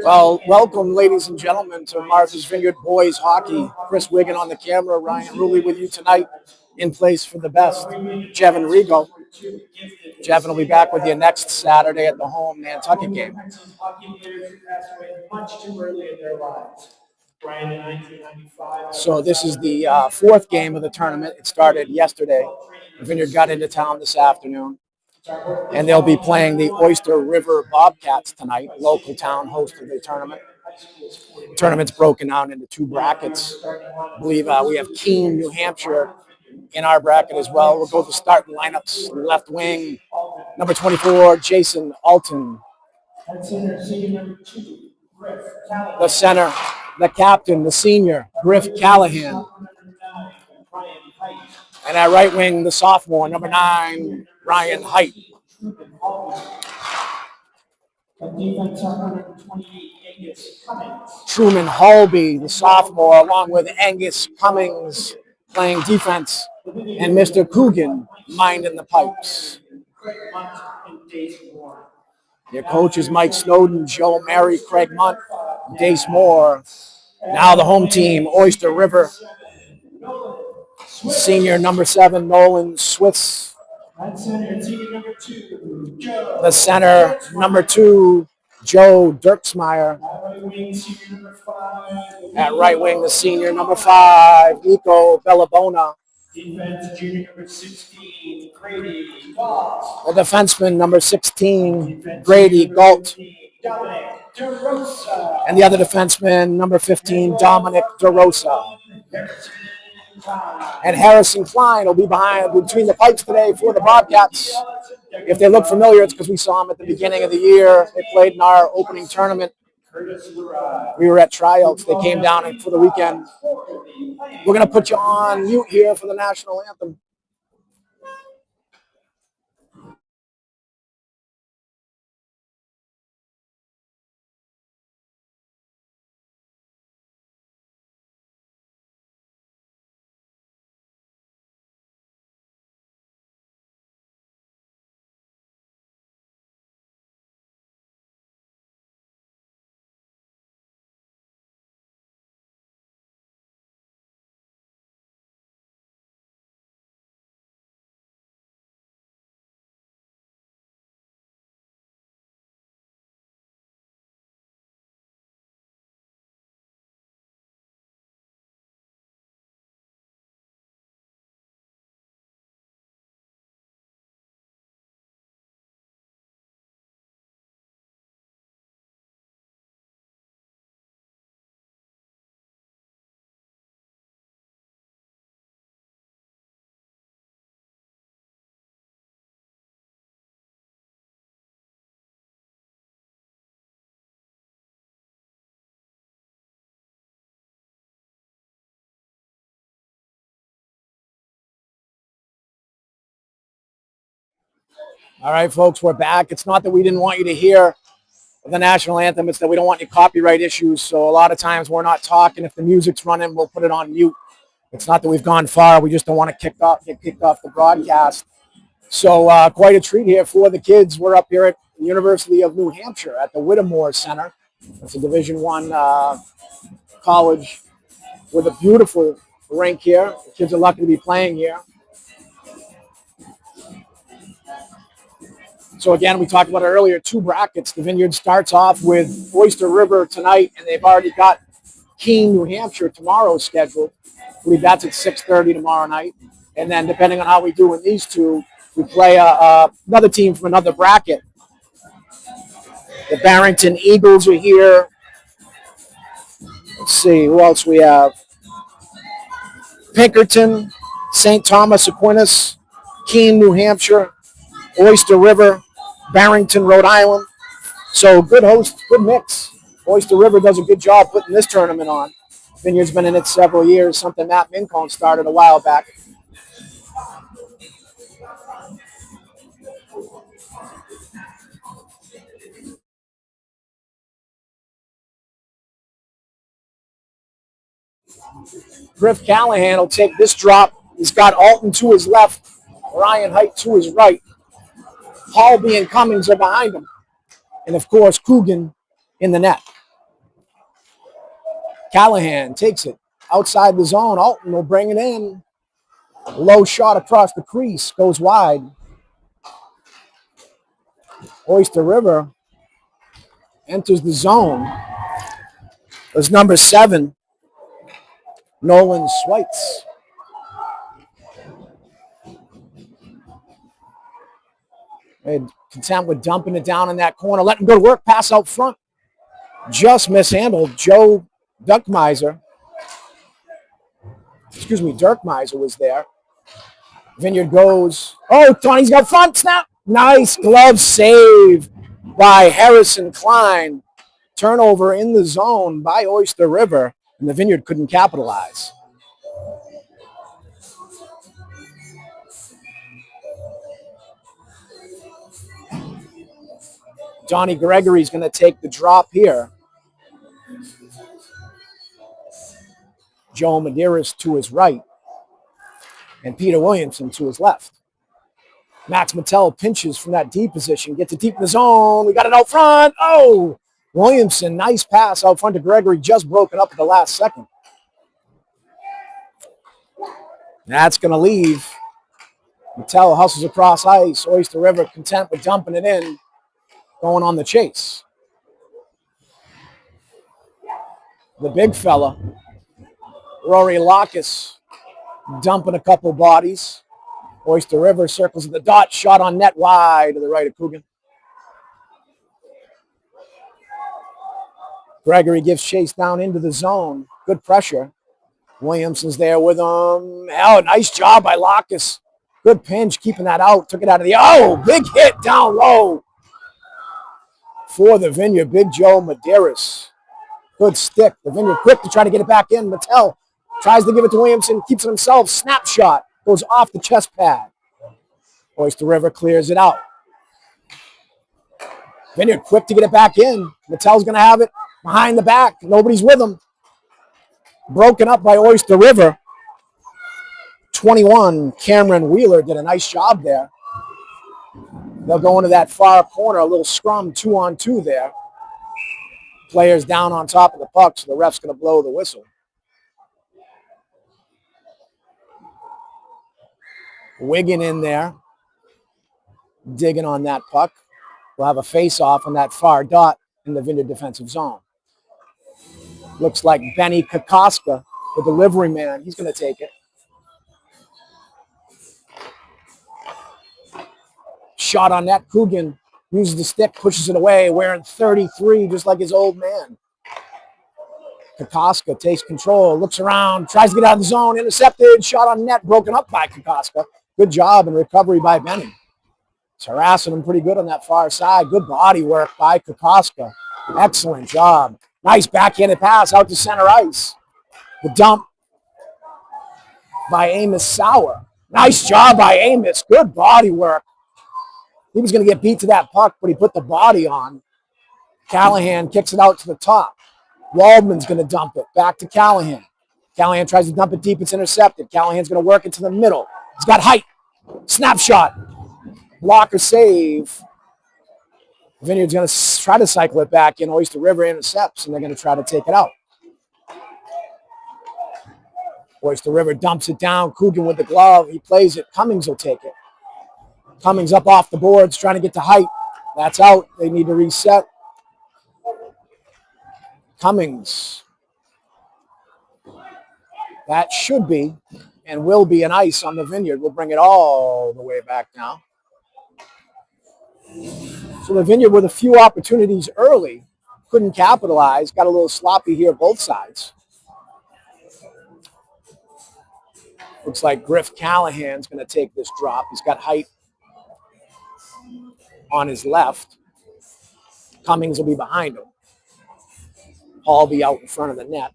Well, welcome, ladies and gentlemen, to Martha's Vineyard Boys Hockey. Chris Wiggin on the camera, Ryan Rulli with you tonight, in place for the best, Jevin Rigo. Jevin will be back with you next Saturday at the home Nantucket game. So this is the fourth game of the tournament. It started yesterday. The Vineyard got into town this afternoon. And they'll be playing the Oyster River Bobcats tonight, local town host of the tournament. The tournament's broken down into two brackets. I believe we have Keene, New Hampshire in our bracket as well. We'll go to starting lineups. Left wing, number 24, Jason Alton. The center, the captain, the senior, Griff Callahan. And at right wing, the sophomore, number 9, Ryan Height. Truman Halby, the sophomore, along with Angus Cummings playing defense, and Mr. Coogan minding the pipes. Your coaches Mike Snowden, Joe Mary, Craig Munt, Dace Moore. Now the home team, Oyster River. Senior number 7, Nolan Swiss. The center, number 2, Joe Dirksmeyer. At right wing, the senior, number 5, Nico Bellabona. The defenseman, number 16, Grady Galt. And the other defenseman, number 15, Dominic DeRosa. And Harrison Klein will be between the pipes today for the Bobcats. If they look familiar, it's because we saw them at the beginning of the year. They played in our opening tournament. We were at tryouts. They came down for the weekend. We're going to put you on mute here for the national anthem. All right, folks, we're back. It's not that we didn't want you to hear the national anthem. It's that we don't want any copyright issues. So a lot of times we're not talking. If the music's running, we'll put it on mute. It's not that we've gone far. We just don't want to get kicked off the broadcast. So quite a treat here for the kids. We're up here at the University of New Hampshire at the Whittemore Center. It's a Division I college with a beautiful rink here. The kids are lucky to be playing here. So again, we talked about it earlier, two brackets. The Vineyard starts off with Oyster River tonight, and they've already got Keene, New Hampshire tomorrow scheduled. I believe that's at 6:30 tomorrow night. And then depending on how we do in these two, we play another team from another bracket. The Barrington Eagles are here. Let's see, who else we have? Pinkerton, St. Thomas Aquinas, Keene, New Hampshire, Oyster River, Barrington, Rhode Island. So good host, good mix. Oyster River does a good job putting this tournament on. Vineyard's been in it several years, something Matt Mincone started a while back. Griff Callahan will take this drop. He's got Alton to his left, Ryan Height to his right. Halby and Cummings are behind him. And, of course, Coogan in the net. Callahan takes it outside the zone. Alton will bring it in. Low shot across the crease. Goes wide. Oyster River enters the zone. There's number 7, Nolan Sweitz. Content with dumping it down in that corner. Let him go to work. Pass out front. Just mishandled. Joe Dirkmeiser was there. Vineyard goes. Oh, Tony's got front snap. Nice glove save by Harrison Klein. Turnover in the zone by Oyster River, and the Vineyard couldn't capitalize. Donnie Gregory's going to take the drop here. Joe Medeiros to his right, and Peter Williamson to his left. Max Mattel pinches from that D position, gets it deep in the zone. We got it out front. Oh, Williamson, nice pass out front to Gregory, just broken up at the last second. That's going to leave. Mattel hustles across ice. Oyster River content with dumping it in, going on the chase. The big fella, Rory Lacus, dumping a couple bodies. Oyster River circles at the dot, shot on net wide to the right of Coogan. Gregory gives chase down into the zone. Good pressure. Williamson's there with him. Oh, nice job by Lacus. Good pinch, keeping that out. Took it out of the... Oh, big hit down low for the Vineyard. Big Joe Medeiros. Good stick. The Vineyard quick to try to get it back in. Mattel tries to give it to Williamson. Keeps it himself. Snapshot. Goes off the chest pad. Oyster River clears it out. Vineyard quick to get it back in. Mattel's going to have it behind the back. Nobody's with him. Broken up by Oyster River. 21, Cameron Wheeler did a nice job there. They'll go into that far corner, a little scrum, 2-on-2 there. Players down on top of the puck, so the ref's going to blow the whistle. Wiggin in there, digging on that puck. We'll have a face-off on that far dot in the Vineyard defensive zone. Looks like Benny Kokoska, the delivery man. He's going to take it. Shot on net. Coogan uses the stick, pushes it away, wearing 33, just like his old man. Kokoska takes control, looks around, tries to get out of the zone, intercepted, shot on net, broken up by Kokoska. Good job and recovery by Benny. He's harassing him pretty good on that far side. Good body work by Kokoska. Excellent job. Nice backhanded pass out to center ice. The dump by Amos Sauer. Nice job by Amos. Good body work. He was going to get beat to that puck, but he put the body on. Callahan kicks it out to the top. Waldman's going to dump it. Back to Callahan. Callahan tries to dump it deep. It's intercepted. Callahan's going to work it to the middle. He's got height. Snapshot. Blocker save. Vineyard's going to try to cycle it back in. Oyster River intercepts, and they're going to try to take it out. Oyster River dumps it down. Coogan with the glove. He plays it. Cummings will take it. Cummings up off the boards, trying to get to height. That's out. They need to reset. Cummings. That should be and will be an ice on the Vineyard. We'll bring it all the way back now. So the Vineyard with a few opportunities early. Couldn't capitalize. Got a little sloppy here both sides. Looks like Griff Callahan's going to take this drop. He's got height on his left. Cummings will be behind him. Hall be out in front of the net.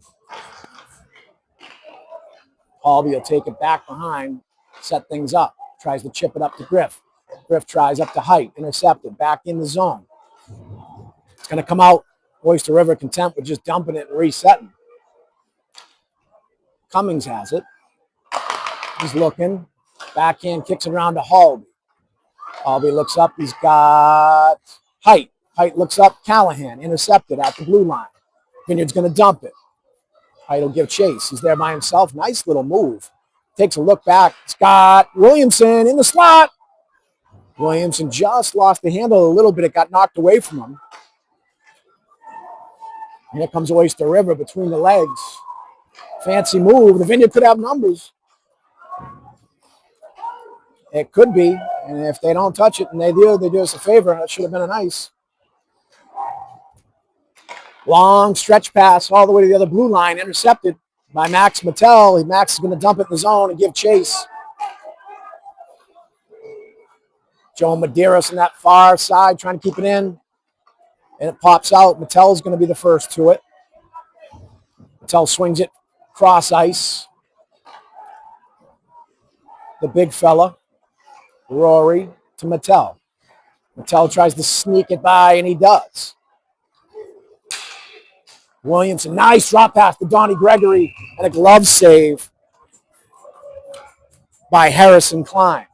Hall will take it back behind, set things up. Tries to chip it up to Griff. Griff tries up to height, intercepted, back in the zone. It's going to come out. Oyster River content with just dumping it and resetting. Cummings has it. He's looking. Backhand kicks it around to Halby. Halby looks up. He's got height. Height looks up. Callahan intercepted at the blue line. Vineyard's going to dump it. Height will give chase. He's there by himself. Nice little move. Takes a look back. Scott Williamson in the slot. Williamson just lost the handle a little bit. It got knocked away from him. And here comes Oyster River between the legs. Fancy move. The Vineyard could have numbers. It could be. And if they don't touch it and they do us a favor. That should have been an ice. Long stretch pass all the way to the other blue line. Intercepted by Max Mattel. Max is going to dump it in the zone and give chase. Joe Medeiros on that far side trying to keep it in. And it pops out. Mattel's going to be the first to it. Mattel swings it cross ice. The big fella, Rory to Mattel. Mattel tries to sneak it by, and he does. Williamson, nice drop pass to Donnie Gregory, and a glove save by Harrison Klein.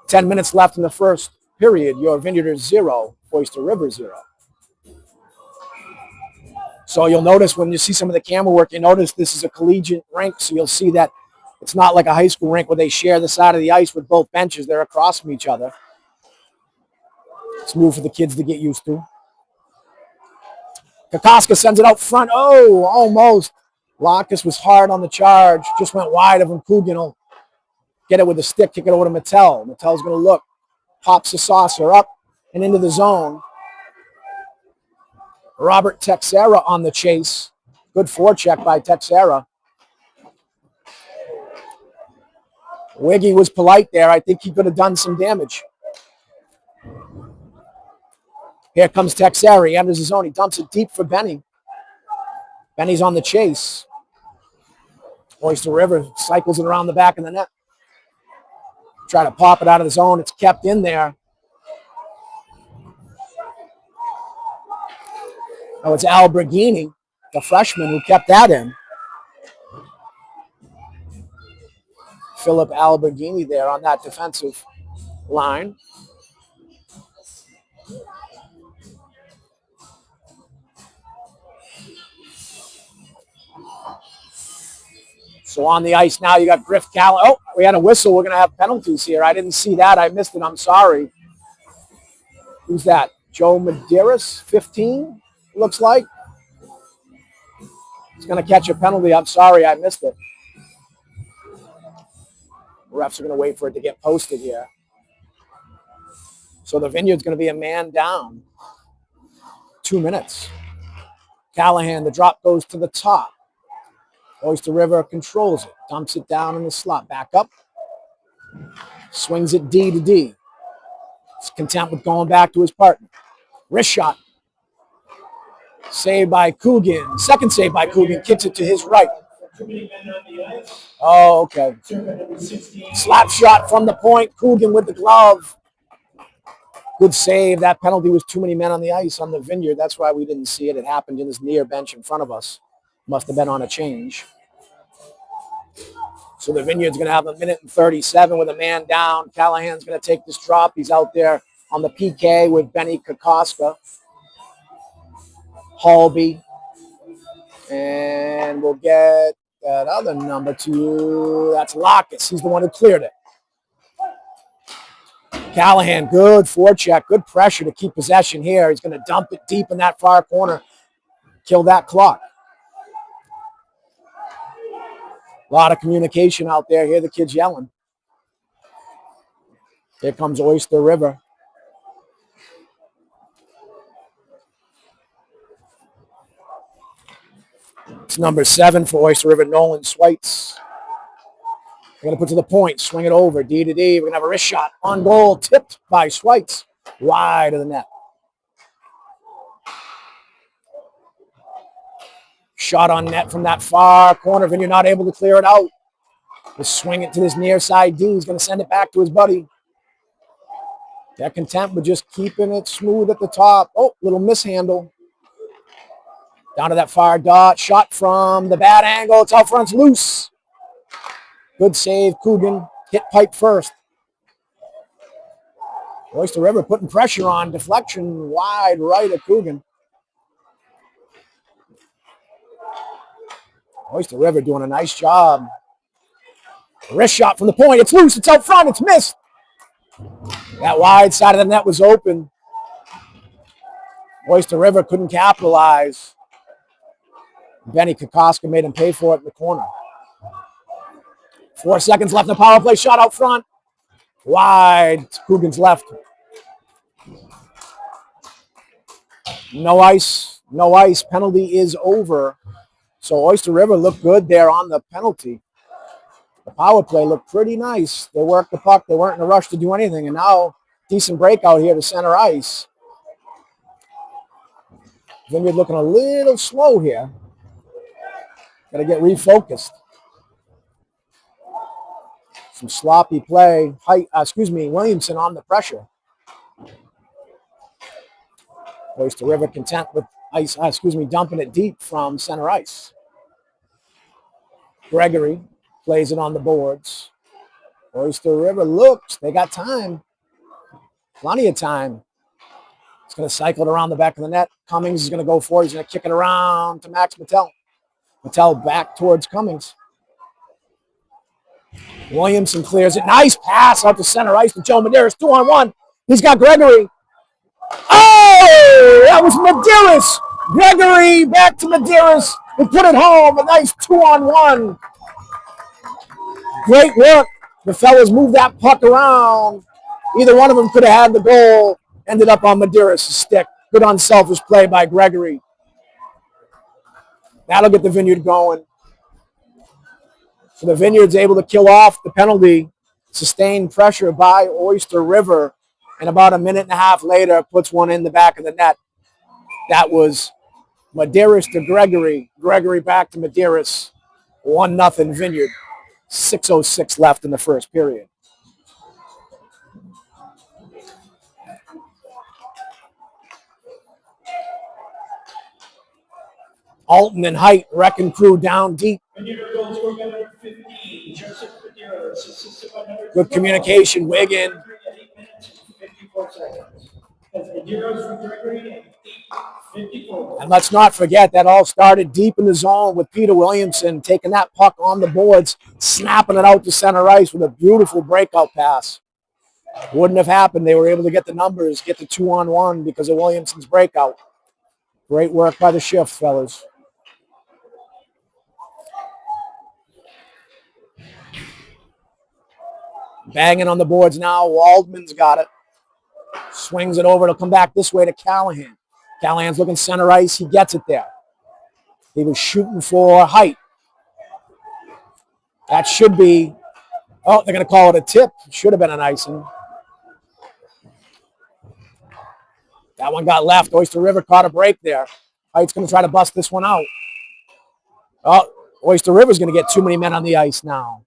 10 minutes left in the first period. Your Vineyarders 0, Oyster River 0. So you'll notice when you see some of the camera work, you notice this is a collegiate rink, so you'll see that it's not like a high school rink where they share the side of the ice with both benches. They're across from each other. It's new for the kids to get used to. Kokoska sends it out front. Oh, almost. Lacus was hard on the charge. Just went wide of him. Coogan will get it with a stick, kick it over to Mattel. Mattel's going to look. Pops the saucer up and into the zone. Robert Texera on the chase. Good forecheck by Texera. Wiggy was polite there. I think he could have done some damage. Here comes Texera. He enters his zone. He dumps it deep for Benny. Benny's on the chase. Oyster River cycles it around the back of the net. Try to pop it out of the zone. It's kept in there. Oh, it's Al Berghini, the freshman, who kept that in. Philip Alberghini there on that defensive line. So on the ice now, you got Griff Callan. Oh, we had a whistle. We're going to have penalties here. I didn't see that. I missed it. I'm sorry. Who's that? Joe Medeiros, 15, looks like. He's going to catch a penalty. I'm sorry. I missed it. Refs are going to wait for it to get posted here. So the Vineyard's going to be a man down. 2 minutes. Callahan, the drop goes to the top. Oyster River controls it. Dumps it down in the slot. Back up. Swings it D to D. He's content with going back to his partner. Wrist shot. Saved by Coogan. Second save by Coogan. Kicks it to his right. Oh, okay. Slap shot from the point. Coogan with the glove. Good save. That penalty was too many men on the ice on the Vineyard. That's why we didn't see it. It happened in this near bench in front of us. Must have been on a change. So the Vineyard's going to have 1:37 with a man down. Callahan's going to take this drop. He's out there on the PK with Benny Kokoska. Halby. And we'll get that other number to you. That's Lacus. He's the one who cleared it. Callahan, good forecheck, good pressure to keep possession here. He's going to dump it deep in that far corner. Kill that clock. A lot of communication out there. Hear the kids yelling. Here comes Oyster River. It's number 7 for Oyster River, Nolan Sweitz. We're going to put to the point, swing it over, D to D. We're going to have a wrist shot on goal, tipped by Sweitz, wide of the net. Shot on net from that far corner. Vineyard not able to clear it out. Just swing it to this near side D. He's going to send it back to his buddy. They're content with just keeping it smooth at the top. Oh, little mishandle. Down to that far dot. Shot from the bad angle. It's out front. It's loose. Good save, Coogan. Hit pipe first. Oyster River putting pressure on. Deflection wide right of Coogan. Oyster River doing a nice job. Wrist shot from the point. It's loose. It's out front. It's missed. That wide side of the net was open. Oyster River couldn't capitalize. Benny Kokoska made him pay for it in the corner. 4 seconds left in the power play. Shot out front. Wide. Coogan's left. No ice. No ice. Penalty is over. So Oyster River looked good there on the penalty. The power play looked pretty nice. They worked the puck. They weren't in a rush to do anything. And now, decent breakout here to center ice. Vineyard looking a little slow here. Got to get refocused. Some sloppy play. Williamson on the pressure. Oyster River content with dumping it deep from center ice. Gregory plays it on the boards. Oyster River looks. They got time. Plenty of time. It's going to cycle it around the back of the net. Cummings is going to go for it. He's going to kick it around to Max Mattel. Mattel back towards Cummings. Williamson clears it. Nice pass out to center ice to Joe Medeiros. 2-on-1. He's got Gregory. Oh, that was Medeiros. Gregory back to Medeiros. He put it home. A nice 2-on-1. Great work. The fellas moved that puck around. Either one of them could have had the goal. Ended up on Medeiros' stick. Good unselfish play by Gregory. That'll get the Vineyard going. So the Vineyard's able to kill off the penalty. Sustained pressure by Oyster River. And about a minute and a half later, puts one in the back of the net. That was Medeiros to Gregory. Gregory back to Medeiros. 1-0 Vineyard. 6:06 left in the first period. Alton and Height, wrecking crew down deep. Good communication, Wigan. And let's not forget that all started deep in the zone with Peter Williamson taking that puck on the boards, snapping it out to center ice with a beautiful breakout pass. Wouldn't have happened. They were able to get the numbers, get the 2-on-1 because of Williamson's breakout. Great work by the shift, fellas. Banging on the boards now. Waldman's got it. Swings it over. It'll come back this way to Callahan. Callahan's looking center ice. He gets it there. He was shooting for Height. That should be, they're going to call it a tip. Should have been an icing. That one got left. Oyster River caught a break there. Height's going to try to bust this one out. Oyster River's going to get too many men on the ice now.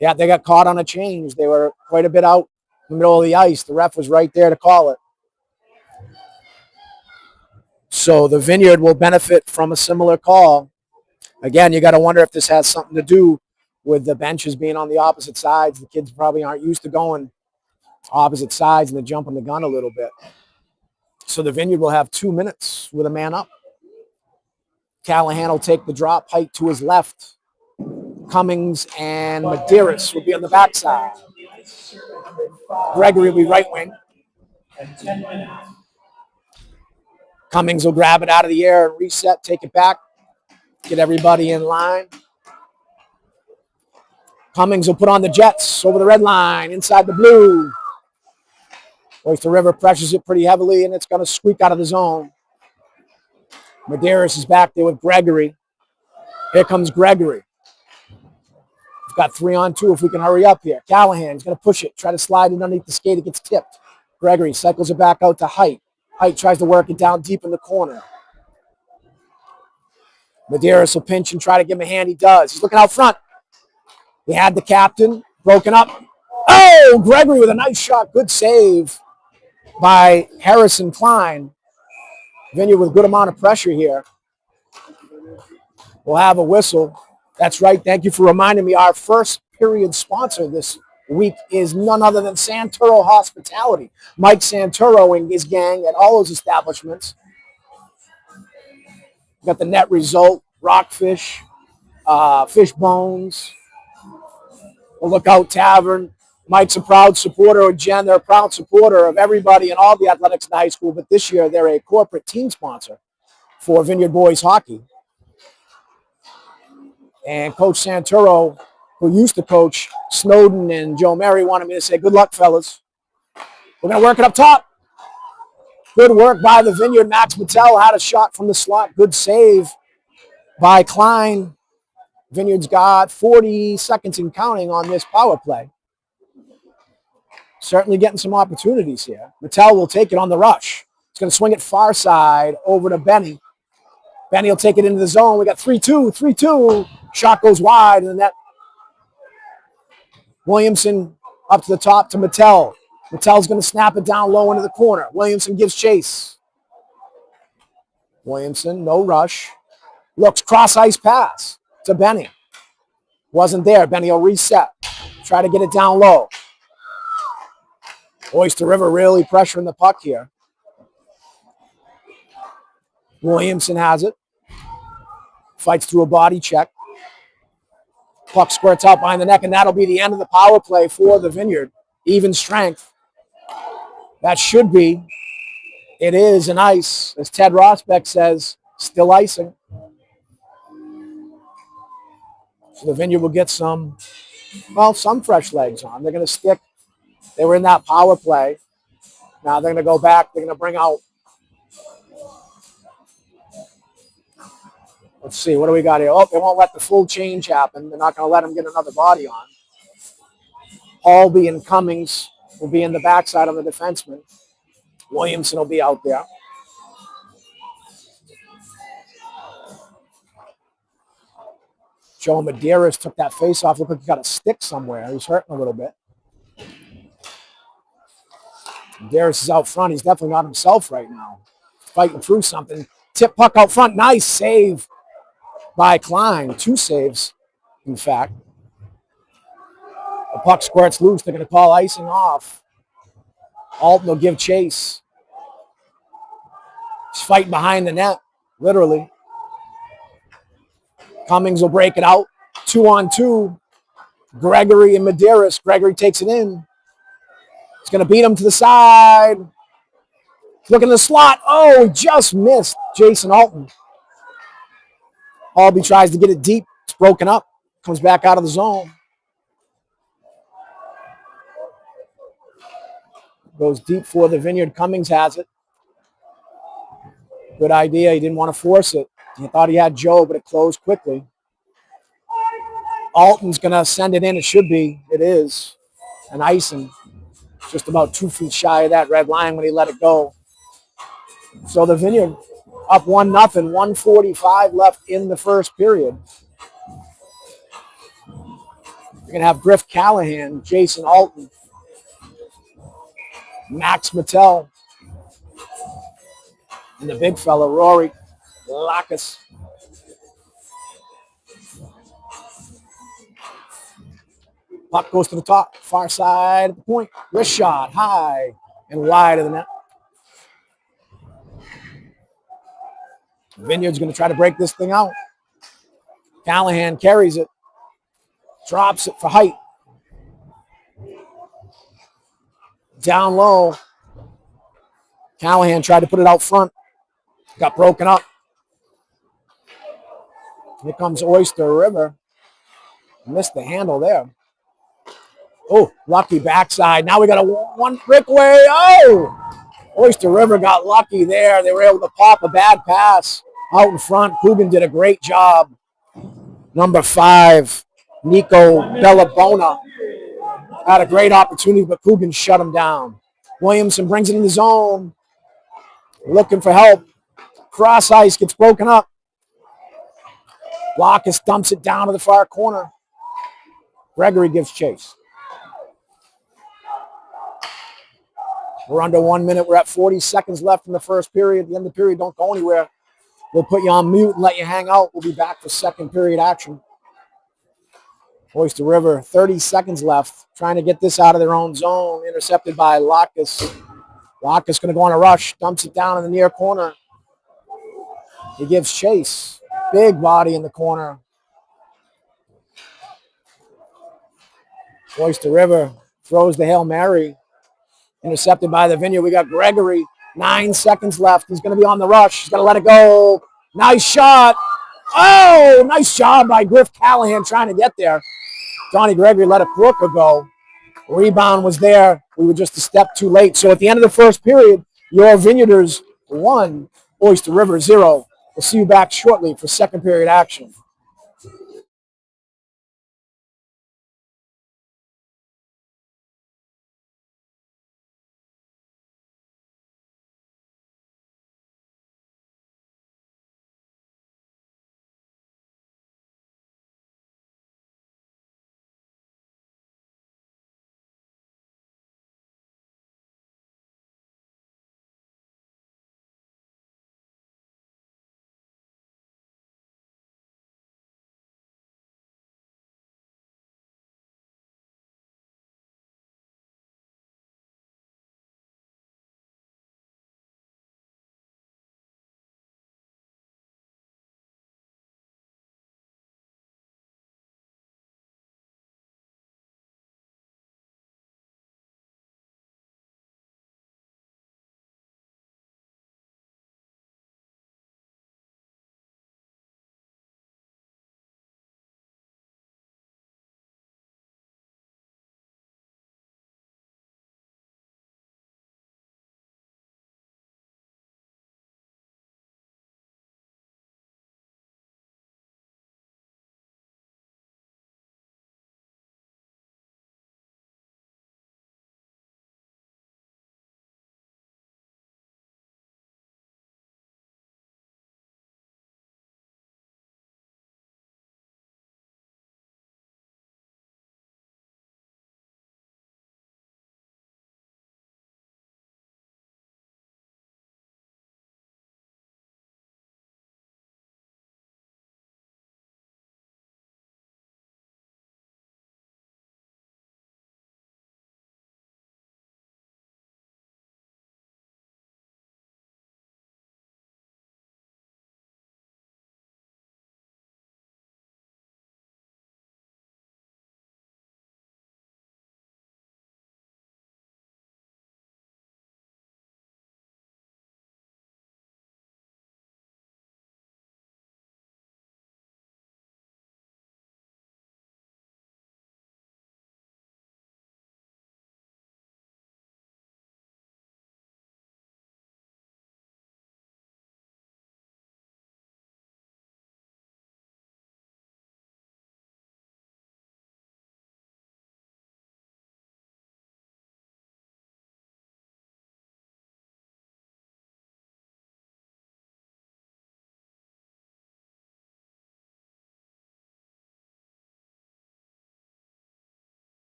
Yeah, they got caught on a change. They were quite a bit out in the middle of the ice. The ref was right there to call it. So the Vineyard will benefit from a similar call. Again, you got to wonder if this has something to do with the benches being on the opposite sides. The kids probably aren't used to going opposite sides and they're jumping the gun a little bit. So the Vineyard will have 2 minutes with a man up. Callahan will take the drop. Height to his left. Cummings and Medeiros will be on the backside. Gregory will be right wing. Cummings will grab it out of the air and reset, take it back, get everybody in line. Cummings will put on the Jets over the red line, inside the blue. Oyster River pressures it pretty heavily, and it's going to squeak out of the zone. Medeiros is back there with Gregory. Here comes Gregory. We've got 3-on-2 if we can hurry up here. Callahan's going to push it, try to slide it underneath the skate. It gets tipped. Gregory cycles it back out to Height. Height tries to work it down deep in the corner. Medeiros will pinch and try to give him a hand. He does. He's looking out front. He had the captain broken up. Oh, Gregory with a nice shot. Good save by Harrison Klein. Vineyard with a good amount of pressure here. We'll have a whistle. That's right. Thank you for reminding me. Our first period sponsor this week is none other than Santoro Hospitality. Mike Santoro and his gang at all those establishments. Got the net result, rockfish, fish bones, the Lookout Tavern. Mike's a proud supporter of Jen. They're a proud supporter of everybody in all the athletics in the high school, but this year they're a corporate team sponsor for Vineyard Boys Hockey. And Coach Santoro, who used to coach Snowden and Joe Mary, wanted me to say, good luck, fellas. We're going to work it up top. Good work by the Vineyard. Max Mattel had a shot from the slot. Good save by Klein. Vineyard's got 40 seconds and counting on this power play. Certainly getting some opportunities here. Mattel will take it on the rush. He's going to swing it far side over to Benny. Benny will take it into the zone. We got 3-2, 3-2. Shot goes wide in the net. Williamson up to the top to Mattel. Mattel's going to snap it down low into the corner. Williamson gives chase. Williamson, no rush. Looks cross-ice pass to Benny. Wasn't there. Benny will reset. Try to get it down low. Oyster River really pressuring the puck here. Williamson has it. Fights through a body check. Puck squirts out behind the neck, and that'll be the end of the power play for the Vineyard. Even strength. That should be. It is an ice. As Ted Rosbeck says, still icing. So the Vineyard will get some fresh legs on. They're going to stick. They were in that power play. Now they're going to go back. They're going to bring out. Let's see. What do we got here? Oh, they won't let the full change happen. They're not going to let them get another body on. Halby and Cummings will be in the backside on the defenseman. Williamson will be out there. Joe Medeiros took that face off. Looked like he got a stick somewhere. He's hurting a little bit. Medeiros is out front. He's definitely not himself right now. Fighting through something. Tip puck out front. Nice save by Klein. 2 saves, in fact. The puck squirts loose. They're going to call icing off. Alton will give chase. He's fighting behind the net, literally. Cummings will break it out. 2-on-2. Gregory and Medeiros. Gregory takes it in. He's going to beat him to the side. Looking in the slot. Oh, he just missed Jason Alton. Halby tries to get it deep. It's broken up. Comes back out of the zone. Goes deep for the Vineyard. Cummings has it. Good idea. He didn't want to force it. He thought he had Joe, but it closed quickly. Alton's going to send it in. It should be. It is. An icing. Just about 2 feet shy of that red line when he let it go. So the Vineyard up 1-0. 1:45 left in the first period. You're going to have Griff Callahan, Jason Alton, Max Mattel, and the big fella, Rory Lacus. Puck goes to the top, far side of the point. Wrist shot, high and wide of the net. Vineyard's going to try to break this thing out. Callahan carries it. Drops it for height. Down low. Callahan tried to put it out front. Got broken up. Here comes Oyster River. Missed the handle there. Oh, lucky backside. Now we got a one breakaway. Oh! Oyster River got lucky there. They were able to pop a bad pass out in front. Coogan did a great job. Number 5, Nico Bellabona, had a great opportunity, but Coogan shut him down. Williamson brings it in the zone. Looking for help. Cross ice gets broken up. Lacus dumps it down to the far corner. Gregory gives chase. We're under 1 minute. We're at 40 seconds left in the first period. At the end of the period, don't go anywhere. We'll put you on mute and let you hang out. We'll be back for second period action. Oyster River, 30 seconds left, trying to get this out of their own zone. Intercepted by Lacus. Lacus going to go on a rush, dumps it down in the near corner. He gives chase. Big body in the corner. Oyster River throws the Hail Mary. Intercepted by the Vineyard. We got Gregory. 9 seconds left. He's going to be on the rush. He's going to let it go. Nice shot. Oh, nice job by Griff Callahan trying to get there. Donnie Gregory let a Crooker go. Rebound was there. We were just a step too late. So at the end of the first period, your Vineyarders 1, Oyster River 0. We'll see you back shortly for second period action.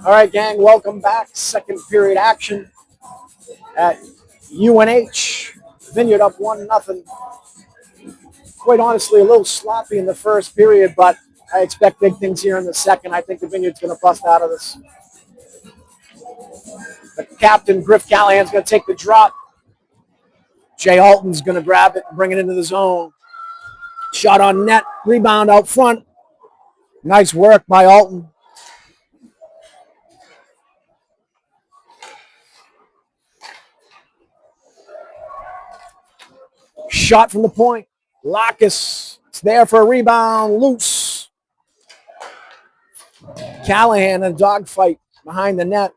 All right, gang, welcome back. Second period action at UNH. Vineyard up 1-0. Quite honestly, a little sloppy in the first period, but I expect big things here in the second. I think the Vineyard's going to bust out of this. The captain, Griff Callahan's going to take the drop. Jay Alton's going to grab it and bring it into the zone. Shot on net, rebound out front. Nice work by Alton. Shot from the point. Lacus, it's there for a rebound, loose. Callahan in a dogfight behind the net.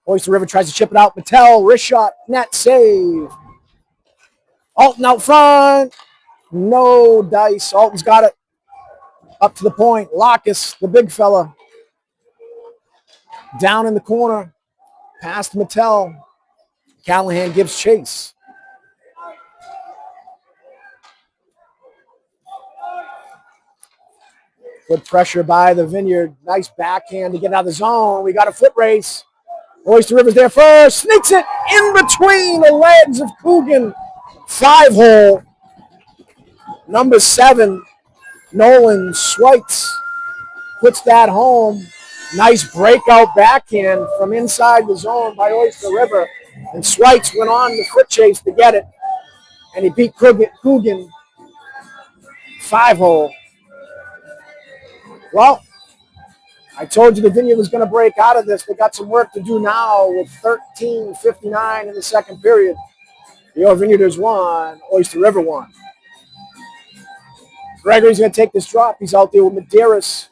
Oyster River tries to chip it out. Mattel, wrist shot, net save. Alton out front. No dice. Alton's got it up to the point. Lacus, the big fella, down in the corner. Past Mattel. Callahan gives chase. Good pressure by the Vineyard. Nice backhand to get out of the zone. We got a foot race. Oyster River's there first. Sneaks it in between the legs of Coogan. 5-hole. Number 7, Nolan Schweitz puts that home. Nice breakout backhand from inside the zone by Oyster River. And Schweitz went on the foot chase to get it. And he beat Coogan. 5-hole. Well, I told you the Vineyard was going to break out of this. They got some work to do now with 13:59 in the second period. The Vineyarders won. Oyster River won. Gregory's going to take this drop. He's out there with Medeiros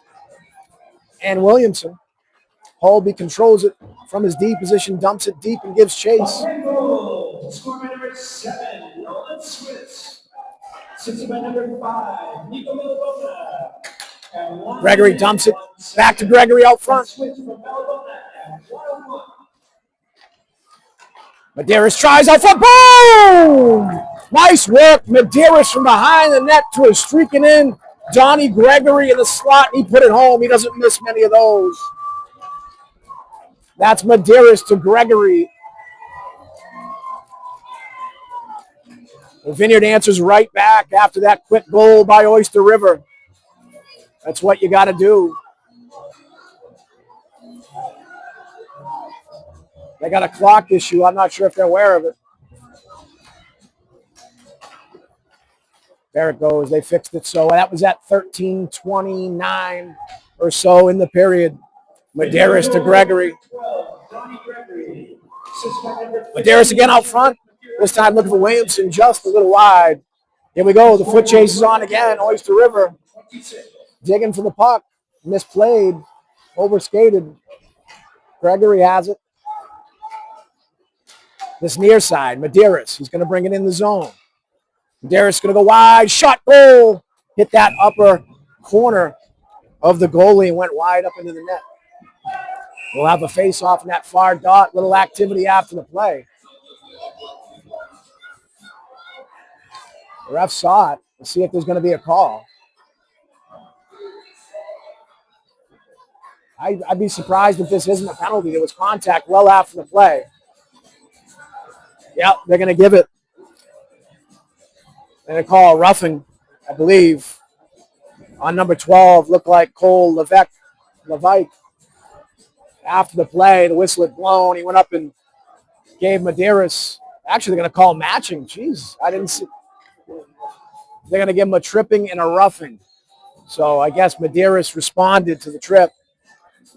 and Williamson. Holby controls it from his D position, dumps it deep, and gives chase. Score by number 7, Nolan Schweitz. 6 by number 5, Nico Malabona. Gregory dumps it back to Gregory out front. Medeiros tries out front. Boom! Nice work. Medeiros from behind the net to a streaking in. Donnie Gregory in the slot. He put it home. He doesn't miss many of those. That's Medeiros to Gregory. The Vineyard answers right back after that quick goal by Oyster River. That's what you got to do. They got a clock issue. I'm not sure if they're aware of it. There it goes. They fixed it. So that was at 13:29 or so in the period. Medeiros to Gregory. Medeiros again out front. This time looking for Williamson just a little wide. Here we go. The foot chase is on again. Oyster River digging for the puck. Misplayed. Overskated. Gregory has it. This near side. Medeiros. He's going to bring it in the zone. Medeiros going to go wide. Shot goal. Hit that upper corner of the goalie and went wide up into the net. We'll have a face-off in that far dot. Little activity after the play. The ref saw it. Let's see if there's going to be a call. I'd be surprised if this isn't a penalty. There was contact well after the play. Yep, they're going to give it. They're going to call a roughing, I believe, on number 12. Looked like Cole Levite. After the play, the whistle had blown. He went up and gave Medeiros. Actually, they're going to call matching. Jeez, I didn't see. They're going to give him a tripping and a roughing. So I guess Medeiros responded to the trip.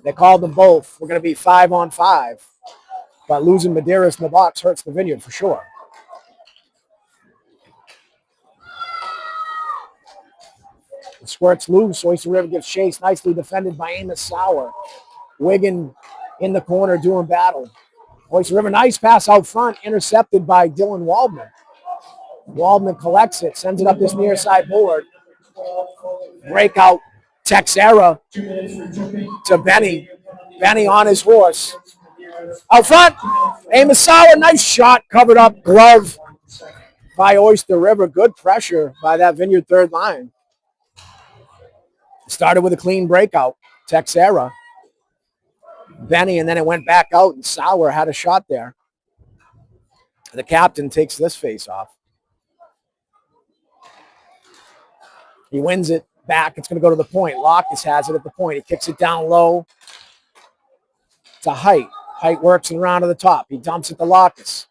They called them both. We're going to be 5-on-5. But losing Medeiros in the box hurts the Vineyard for sure. The squirt's loose. Oyster River gets chased. Nicely defended by Amos Sauer. Wigan in the corner doing battle. Oyster River, nice pass out front. Intercepted by Dylan Waldman. Waldman collects it. Sends it up this near side board. Breakout Texera to Benny. Benny on his horse. Out front, Amos Sauer, nice shot, covered up, glove by Oyster River. Good pressure by that Vineyard third line. Started with a clean breakout, Texera. Benny, and then it went back out, and Sauer had a shot there. The captain takes this face off. He wins it back. It's going to go to the point. Lockus has it at the point. He kicks it down low to Height. Height works it around to the top. He dumps it to Lockus.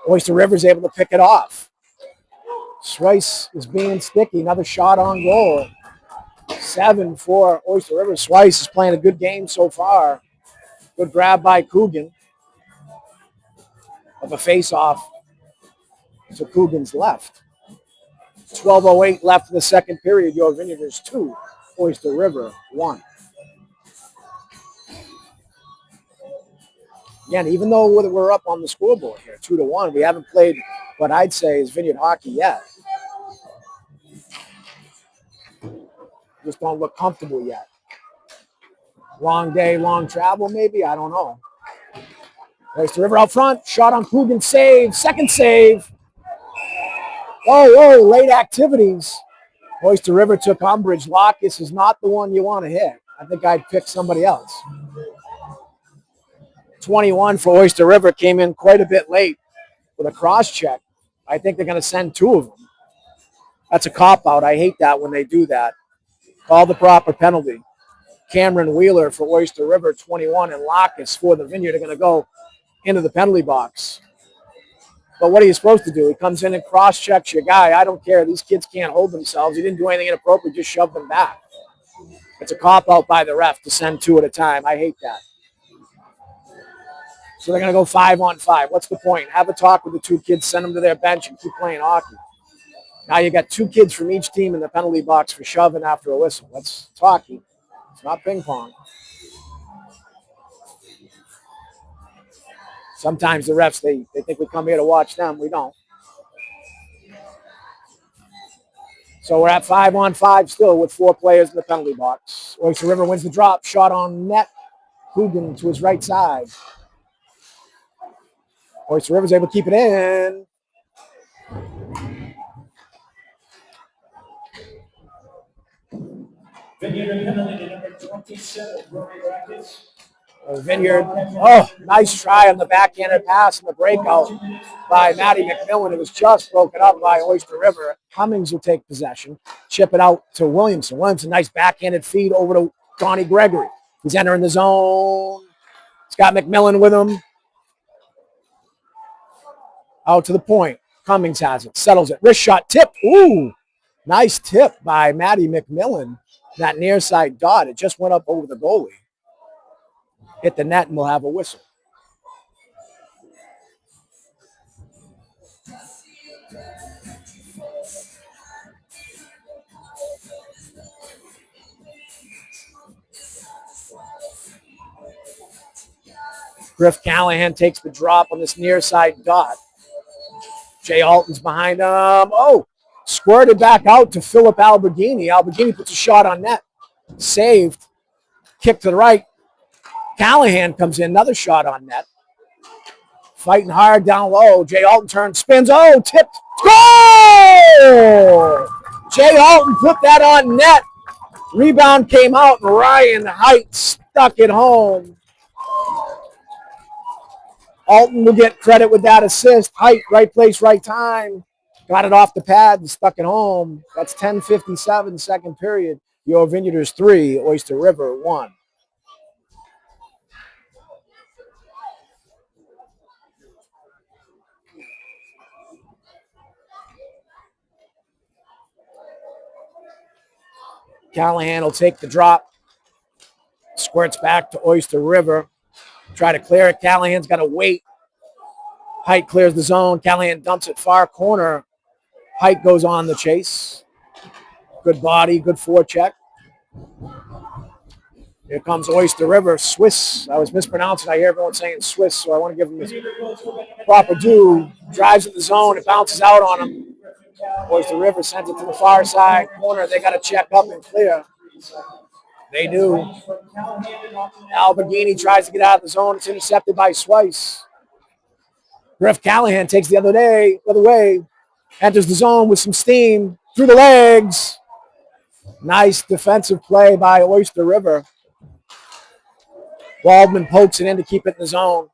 Oyster River's able to pick it off. Swice is being sticky. Another shot on goal. 7 for Oyster River. Swice is playing a good game so far. Good grab by Coogan of a face-off to Coogan's left. 12:08 left in the second period. Your Vineyarders 2, Oyster River 1. Again, even though we're up on the scoreboard here, 2-1, we haven't played what I'd say is Vineyard hockey yet. Just don't look comfortable yet. Long day, long travel, maybe? I don't know. Oyster River out front. Shot on Coogan. Save. Second save. Whoa, late activities. Oyster River took umbrage. Lockus is not the one you want to hit. I think I'd pick somebody else. 21 for Oyster River came in quite a bit late with a cross check. I think they're going to send 2 of them. That's a cop-out. I hate that when they do that. Call the proper penalty. Cameron Wheeler for Oyster River, 21, and Lockus for the Vineyard are going to go into the penalty box. But what are you supposed to do? He comes in and cross-checks your guy. I don't care. These kids can't hold themselves. He didn't do anything inappropriate. Just shoved them back. It's a cop-out by the ref to send 2 at a time. I hate that. So they're going to go 5-on-5. What's the point? Have a talk with the 2 kids, send them to their bench, and keep playing hockey. Now you got 2 kids from each team in the penalty box for shoving after a whistle. That's hockey. It's not ping pong. Sometimes the refs, they think we come here to watch them. We don't. So we're at 5-on-5 still with 4 players in the penalty box. Oyster River wins the drop. Shot on net. Coogan to his right side. Oyster River's able to keep it in. Vineyard penalty to number 27, Rory Brackets. Vineyard, nice try on the backhanded pass and the breakout by Matty McMillan. It was just broken up by Oyster River. Cummings will take possession, chip it out to Williamson. Williamson, nice backhanded feed over to Donnie Gregory. He's entering the zone. He's got McMillan with him. Out to the point. Cummings has it, settles it. Wrist shot, tip. Ooh, nice tip by Matty McMillan. That near side dot, it just went up over the goalie. Hit the net and we'll have a whistle. Griff Callahan takes the drop on this near side dot. Jay Alton's behind him. Squirted back out to Philip Alberghini. Alberghini puts a shot on net. Saved. Kick to the right. Callahan comes in. Another shot on net. Fighting hard down low. Jay Alton turns, spins. Tipped. Goal! Jay Alton put that on net. Rebound came out, and Ryan Height stuck it home. Alton will get credit with that assist. Height, right place, right time. Got it off the pad and stuck it home. That's 10:57, second period. Your Vineyarders 3, Oyster River 1. Callahan will take the drop. Squirts back to Oyster River. Try to clear it. Callahan's got to wait. Height clears the zone. Callahan dumps it far corner. Height goes on the chase. Good body, good forecheck. Here comes Oyster River. Swiss. I was mispronouncing. I hear everyone saying Swiss, so I want to give him his proper due. Drives in the zone. It bounces out on him. Oyster River sends it to the far side corner. They got to check up and clear. They do. Alberghini tries to get out of the zone. It's intercepted by Swice. Griff Callahan takes the other way. Enters the zone with some steam. Through the legs. Nice defensive play by Oyster River. Waldman pokes it in to keep it in the zone.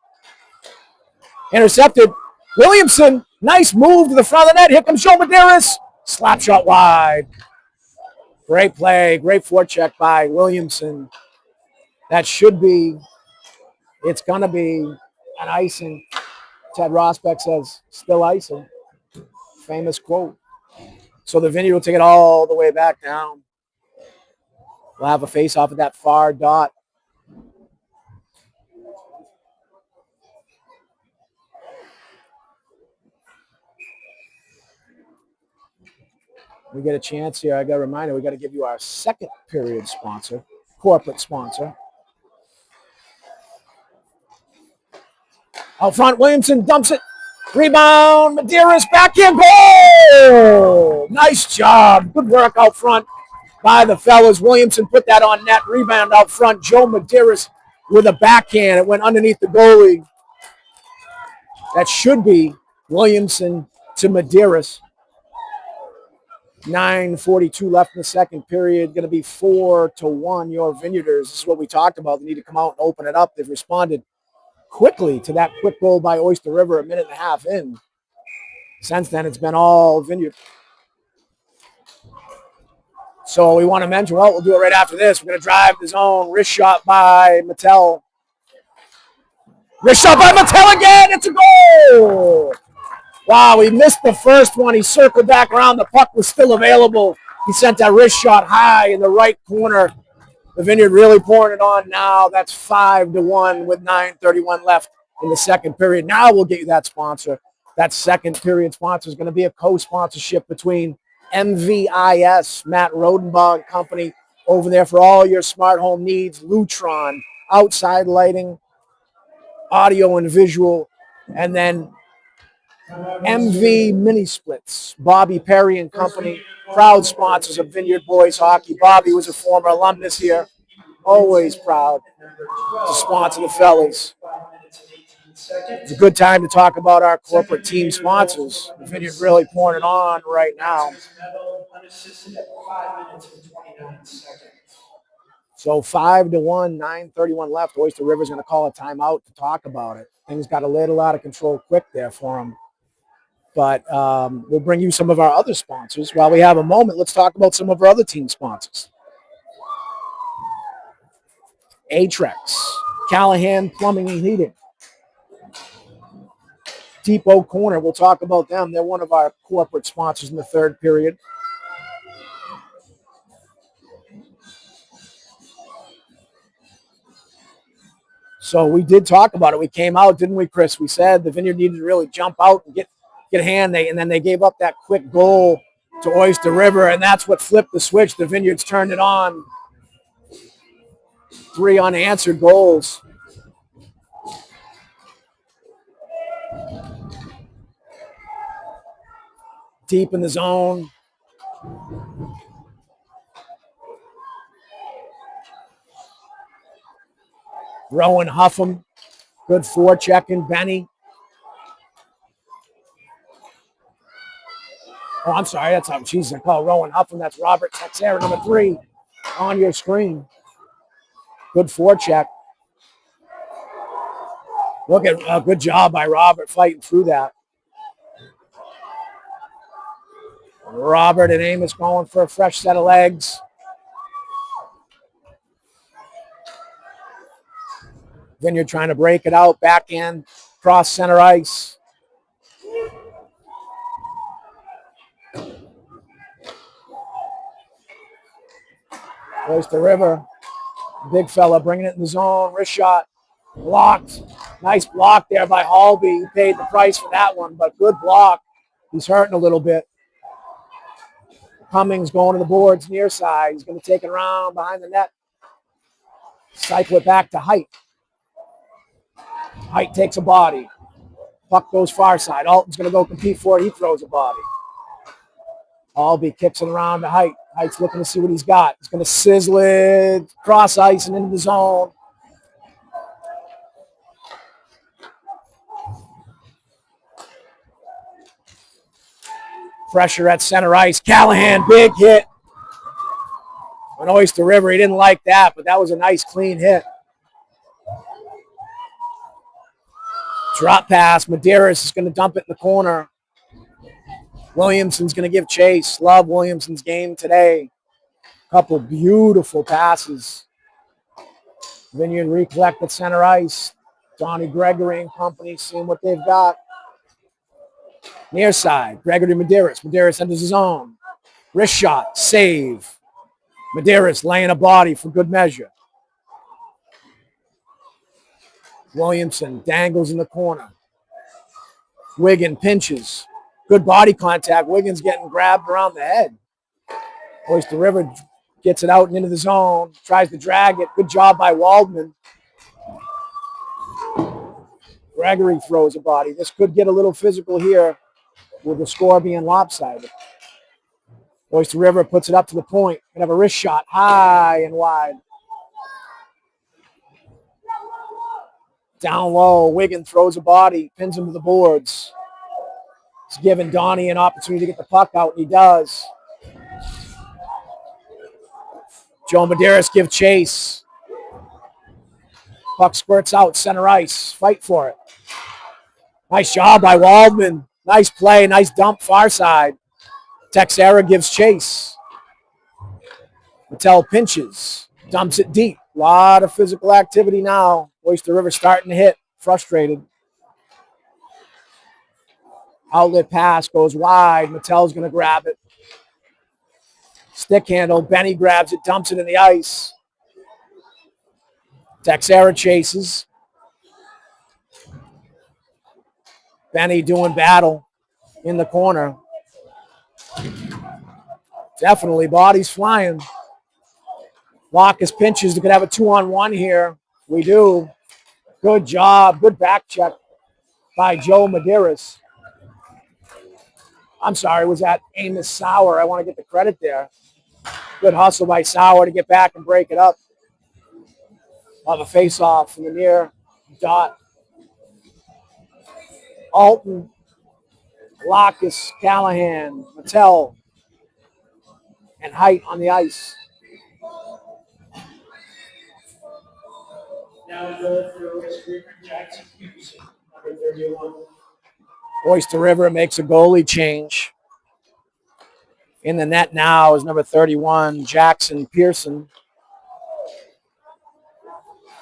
Intercepted. Williamson, nice move to the front of the net. Here comes Joe Medeiros. Slap shot wide. Great play, great forecheck by Williamson. That should be, it's going to be an icing. Ted Rosbeck says, still icing. Famous quote. So the Vineyard will take it all the way back down. We'll have a face off at that far dot. We get a chance here. I got a reminder. We got to give you our second period sponsor, corporate sponsor. Out front, Williamson dumps it. Rebound, Medeiros, backhand goal! Nice job. Good work out front by the fellas. Williamson put that on net. Rebound out front. Joe Medeiros with a backhand. It went underneath the goalie. That should be Williamson to Medeiros. 9:42 left in the second period. Going to be 4-1. Your Vineyarders. This is what we talked about. They need to come out and open it up. They've responded quickly to that quick goal by Oyster River a minute and a half in. Since then, it's been all Vineyard. So we want to mention, well, we'll do it right after this. We're going to drive the zone. Wrist shot by Mattel. Wrist shot by Mattel again. It's a goal. Wow, he missed the first one. He circled back around. The puck was still available. He sent that wrist shot high in the right corner. The Vineyard really pouring it on now. That's 5-1 with 9:31 left in the second period. Now we'll get you that sponsor. That second period sponsor is going to be a co-sponsorship between MVIS, Matt Rodenbaugh Company, over there for all your smart home needs. Lutron, outside lighting, audio and visual, and then MV Mini Splits, Bobby Perry and Company, proud sponsors of Vineyard Boys Hockey. Bobby was a former alumnus here, always proud to sponsor the fellas. It's a good time to talk about our corporate team sponsors. The Vineyard really pouring it on right now. So 5-1, 9:31 left. Oyster River's going to call a timeout to talk about it. Things got a little out of control quick there for them. But we'll bring you some of our other sponsors. While we have a moment, let's talk about some of our other team sponsors. Atrex, Callahan Plumbing and Heating. Depot Corner, we'll talk about them. They're one of our corporate sponsors in the third period. So we did talk about it. We came out, didn't we, Chris? We said the Vineyard needed to really jump out and get a hand. And then they gave up that quick goal to Oyster River, and that's what flipped the switch. The Vineyards turned it on. 3 unanswered goals. Deep in the zone. Rowan Huffam. Good forechecking. Benny. Oh, I'm sorry. That's how Jesus. I call Rowan Huffam. That's Robert Texera, number 3 on your screen. Good forecheck. Look at a good job by Robert fighting through that. Robert and Amos going for a fresh set of legs. Vineyard trying to break it out. Backhand, cross center ice. Oyster River. Big fella bringing it in the zone. Wrist shot. Blocked. Nice block there by Halby. He paid the price for that one, but good block. He's hurting a little bit. Cummings going to the boards near side. He's going to take it around behind the net. Cycle it back to Height. Height takes a body. Puck goes far side. Alton's going to go compete for it. He throws a body. Halby kicks it around to Height. Height's looking to see what he's got. He's going to sizzle it, cross ice and into the zone. Pressure at center ice. Callahan, big hit. On Oyster River, he didn't like that, but that was a nice, clean hit. Drop pass. Medeiros is going to dump it in the corner. Williamson's going to give chase. Love Williamson's game today. Couple beautiful passes. Vineyard recollect at center ice. Donnie Gregory and company seeing what they've got. Near side. Gregory Medeiros. Medeiros enters his own. Wrist shot. Save. Medeiros laying a body for good measure. Williamson dangles in the corner. Wiggin pinches. Good body contact. Wiggins getting grabbed around the head. Oyster River gets it out and into the zone. Tries to drag it. Good job by Waldman. Gregory throws a body. This could get a little physical here with the score being lopsided. Oyster River puts it up to the point. Gonna have a wrist shot high and wide. Down low. Wiggin throws a body. Pins him to the boards. It's giving Donnie an opportunity to get the puck out, and he does. Joe Medeiros give chase. Puck squirts out, center ice. Fight for it. Nice job by Waldman. Nice play, nice dump, far side. Texera gives chase. Mattel pinches. Dumps it deep. A lot of physical activity now. Oyster River starting to hit. Frustrated. Outlet pass goes wide. Mattel's going to grab it. Stick handle. Benny grabs it, dumps it in the ice. Texera chases. Benny doing battle in the corner. Definitely bodies flying. Lockus pinches. We could have a 2-on-1 here. We do. Good job. Good back check by Joe Medeiros. I'm sorry, was that Amos Sauer? I want to get the credit there. Good hustle by Sauer to get back and break it up. Have a face-off from the near dot. Alton, Lockus, Callahan, Mattel, and Height on the ice. Now goal for Oyster River, Jackson Peterson, number 31. Oyster River makes a goalie change. In the net now is number 31, Jackson Pearson.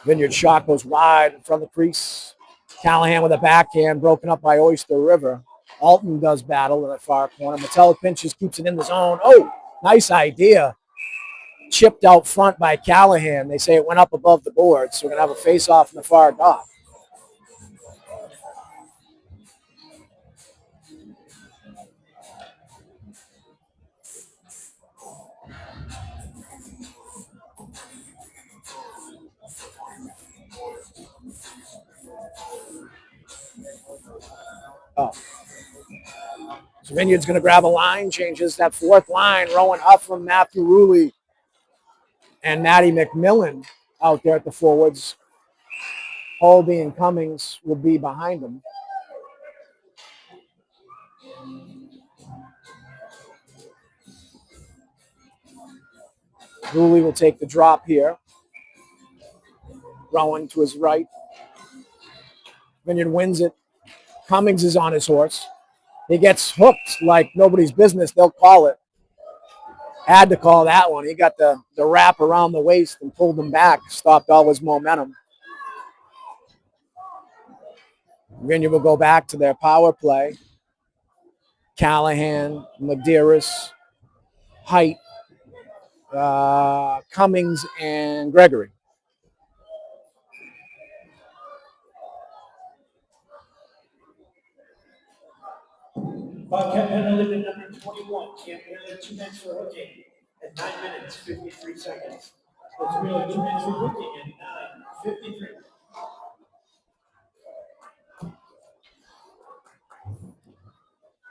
Vineyard shot goes wide in front of the crease. Callahan with a backhand broken up by Oyster River. Alton does battle in the far corner. Mattel pinches, keeps it in the zone. Oh, nice idea. Chipped out front by Callahan. They say it went up above the board, so we're going to have a face-off in the far dot. Oh. So Vineyard's going to grab a line, changes that fourth line. Rowan Huffman, Matthew Ruley, and Matty McMillan out there at the forwards. Holby and Cummings will be behind them. Ruley will take the drop here. Rowan to his right. Vineyard wins it. Cummings is on his horse. He gets hooked like nobody's business. They'll call it. Had to call that one. He got the wrap around the waist and pulled him back. Stopped all his momentum. Vineyard will go back to their power play. Callahan, Medeiros, Height, Cummings, and Gregory. Bobcat penalty to number 21. Can't handle 2 minutes for hooking at 9 minutes, 53 seconds. Let's real 2 minutes for hooking at 9:53.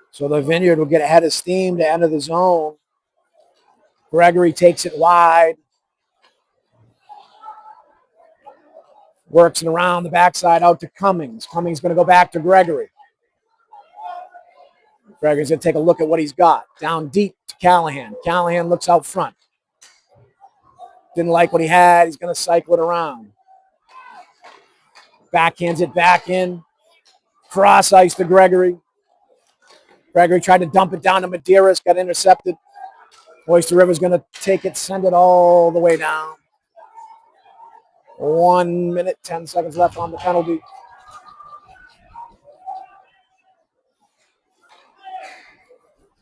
So the Vineyard will get ahead of steam to enter the zone. Gregory takes it wide. Works it around the backside out to Cummings. Cummings going to go back to Gregory. Gregory's going to take a look at what he's got. Down deep to Callahan. Callahan looks out front. Didn't like what he had. He's going to cycle it around. Backhands it back in. Cross ice to Gregory. Gregory tried to dump it down to Medeiros, got intercepted. Oyster River's going to take it, send it all the way down. 1 minute, 10 seconds left on the penalty.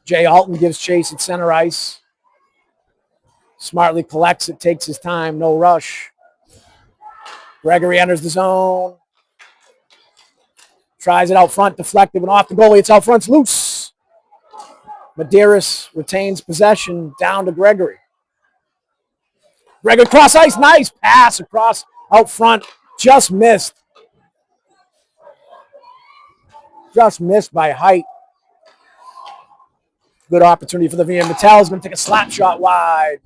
Jay Alton gives chase at center ice. Smartly collects it, takes his time, no rush. Gregory enters the zone. Tries it out front, deflected, went off the goalie. It's out front, it's loose. Medeiros retains possession, down to Gregory. Gregory cross ice, nice pass across out front. Just missed. Just missed by height. Good opportunity for the VM. Mattel's going to take a slap shot wide.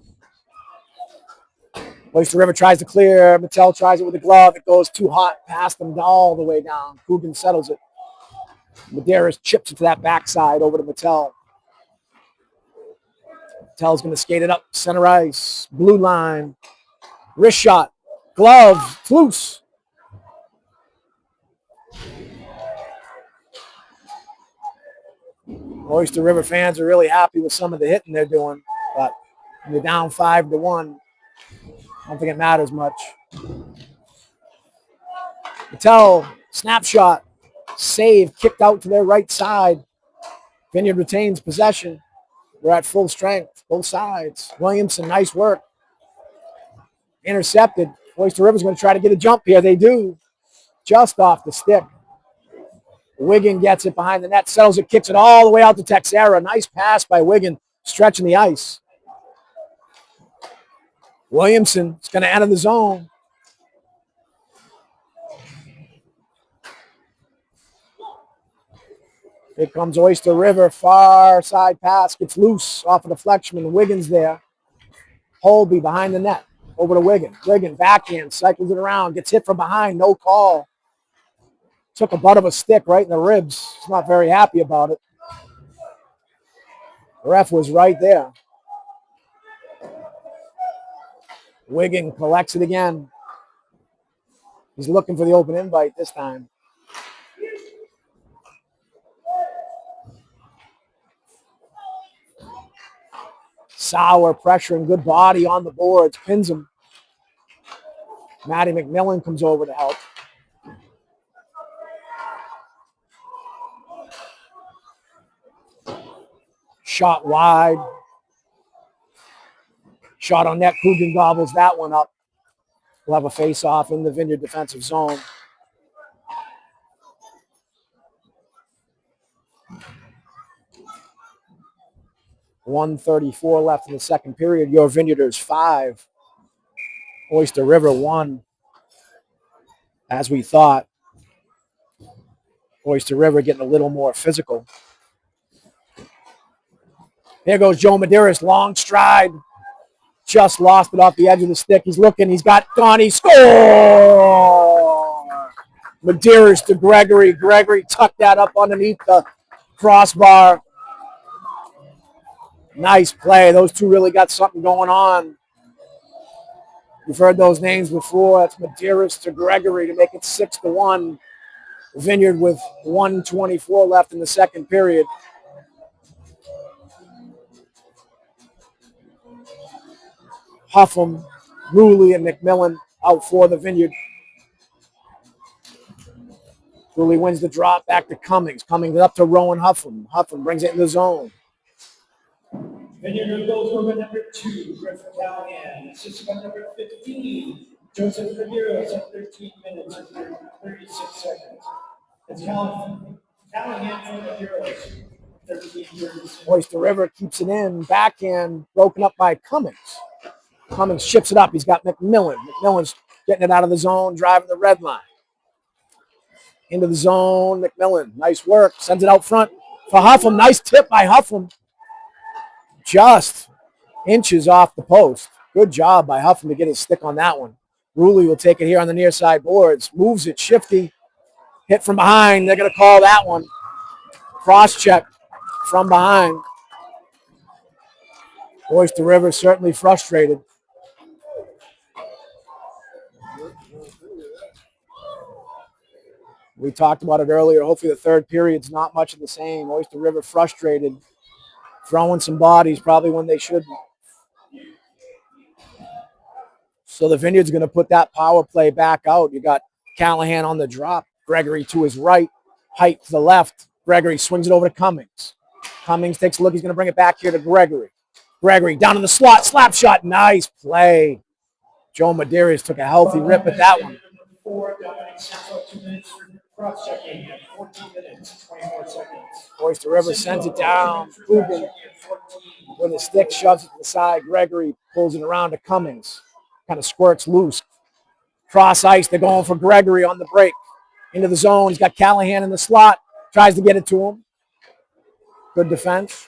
Oyster River tries to clear. Mattel tries it with a glove. It goes too hot past them all the way down. Coogan settles it. Medeiros chips it to that backside over to Mattel. Mattel's going to skate it up center ice. Blue line. Wrist shot. Glove. Loose. Oyster River fans are really happy with some of the hitting they're doing, but when you're down 5-1, I don't think it matters much. Mattel, snapshot, save, kicked out to their right side. Vineyard retains possession. We're at full strength, both sides. Williamson, nice work. Intercepted. Oyster River's going to try to get a jump here. They do. Just off the stick. Wiggin gets it behind the net, settles it, kicks it all the way out to Texera. Nice pass by Wiggin, stretching the ice. Williamson is going to enter the zone. Here comes Oyster River, far side pass, gets loose off a deflection, and Wiggins there. Holby behind the net, over to Wiggin. Wiggin backhand, cycles it around, gets hit from behind, no call. Took a butt of a stick right in the ribs. He's not very happy about it. The ref was right there. Wiggin collects it again. He's looking for the open invite this time. Sauer pressuring, good body on the boards, pins him. Matty McMillan comes over to help. Shot wide. Shot on net. Coogan gobbles that one up. We'll have a face-off in the Vineyard defensive zone. .134 left in the second period. Your Vineyarders 5. Oyster River 1. As we thought. Oyster River getting a little more physical. Here goes Joe Medeiros, long stride. Just lost it off the edge of the stick. He's looking. He's got Donnie. Score! Medeiros to Gregory. Gregory tucked that up underneath the crossbar. Nice play. Those two really got something going on. You've heard those names before. That's Medeiros to Gregory to make it 6-1. Vineyard with 1:24 left in the second period. Huffam, Ruley, and McMillan out for the Vineyard. Ruley wins the drop back to Cummings. Cummings up to Rowan Huffam. Huffam brings it in the zone. Vineyard goes over number 2, Griffin Callahan. Assistant by number 15, Joseph Ramirez at 13 minutes and 36 seconds. It's Callahan for Ramirez, 13:36. Oyster River keeps it in. Backhand broken up by Cummings. Cummings chips it up. He's got McMillan. McMillan's getting it out of the zone, driving the red line. Into the zone, McMillan. Nice work. Sends it out front for Huffam. Nice tip by Huffam. Just inches off the post. Good job by Huffam to get his stick on that one. Ruley will take it here on the near side boards. Moves it, shifty. Hit from behind. They're going to call that one. Cross check from behind. Oyster River certainly frustrated. We talked about it earlier. Hopefully the third period's not much of the same. Oyster River frustrated, throwing some bodies probably when they shouldn't. So the Vineyard's going to put that power play back out. You got Callahan on the drop. Gregory to his right. Height to the left. Gregory swings it over to Cummings. Cummings takes a look. He's going to bring it back here to Gregory. Gregory down in the slot. Slap shot. Nice play. Joe Medeiros took a healthy rip at that one. 4, Dominic Central, 2 minutes for cross-checking at 14 minutes, 24 seconds. Oyster River sends it down. Coogan with his stick shoves it to the side. Gregory pulls it around to Cummings. Kind of squirts loose. Cross ice. They're going for Gregory on the break. Into the zone. He's got Callahan in the slot. Tries to get it to him. Good defense.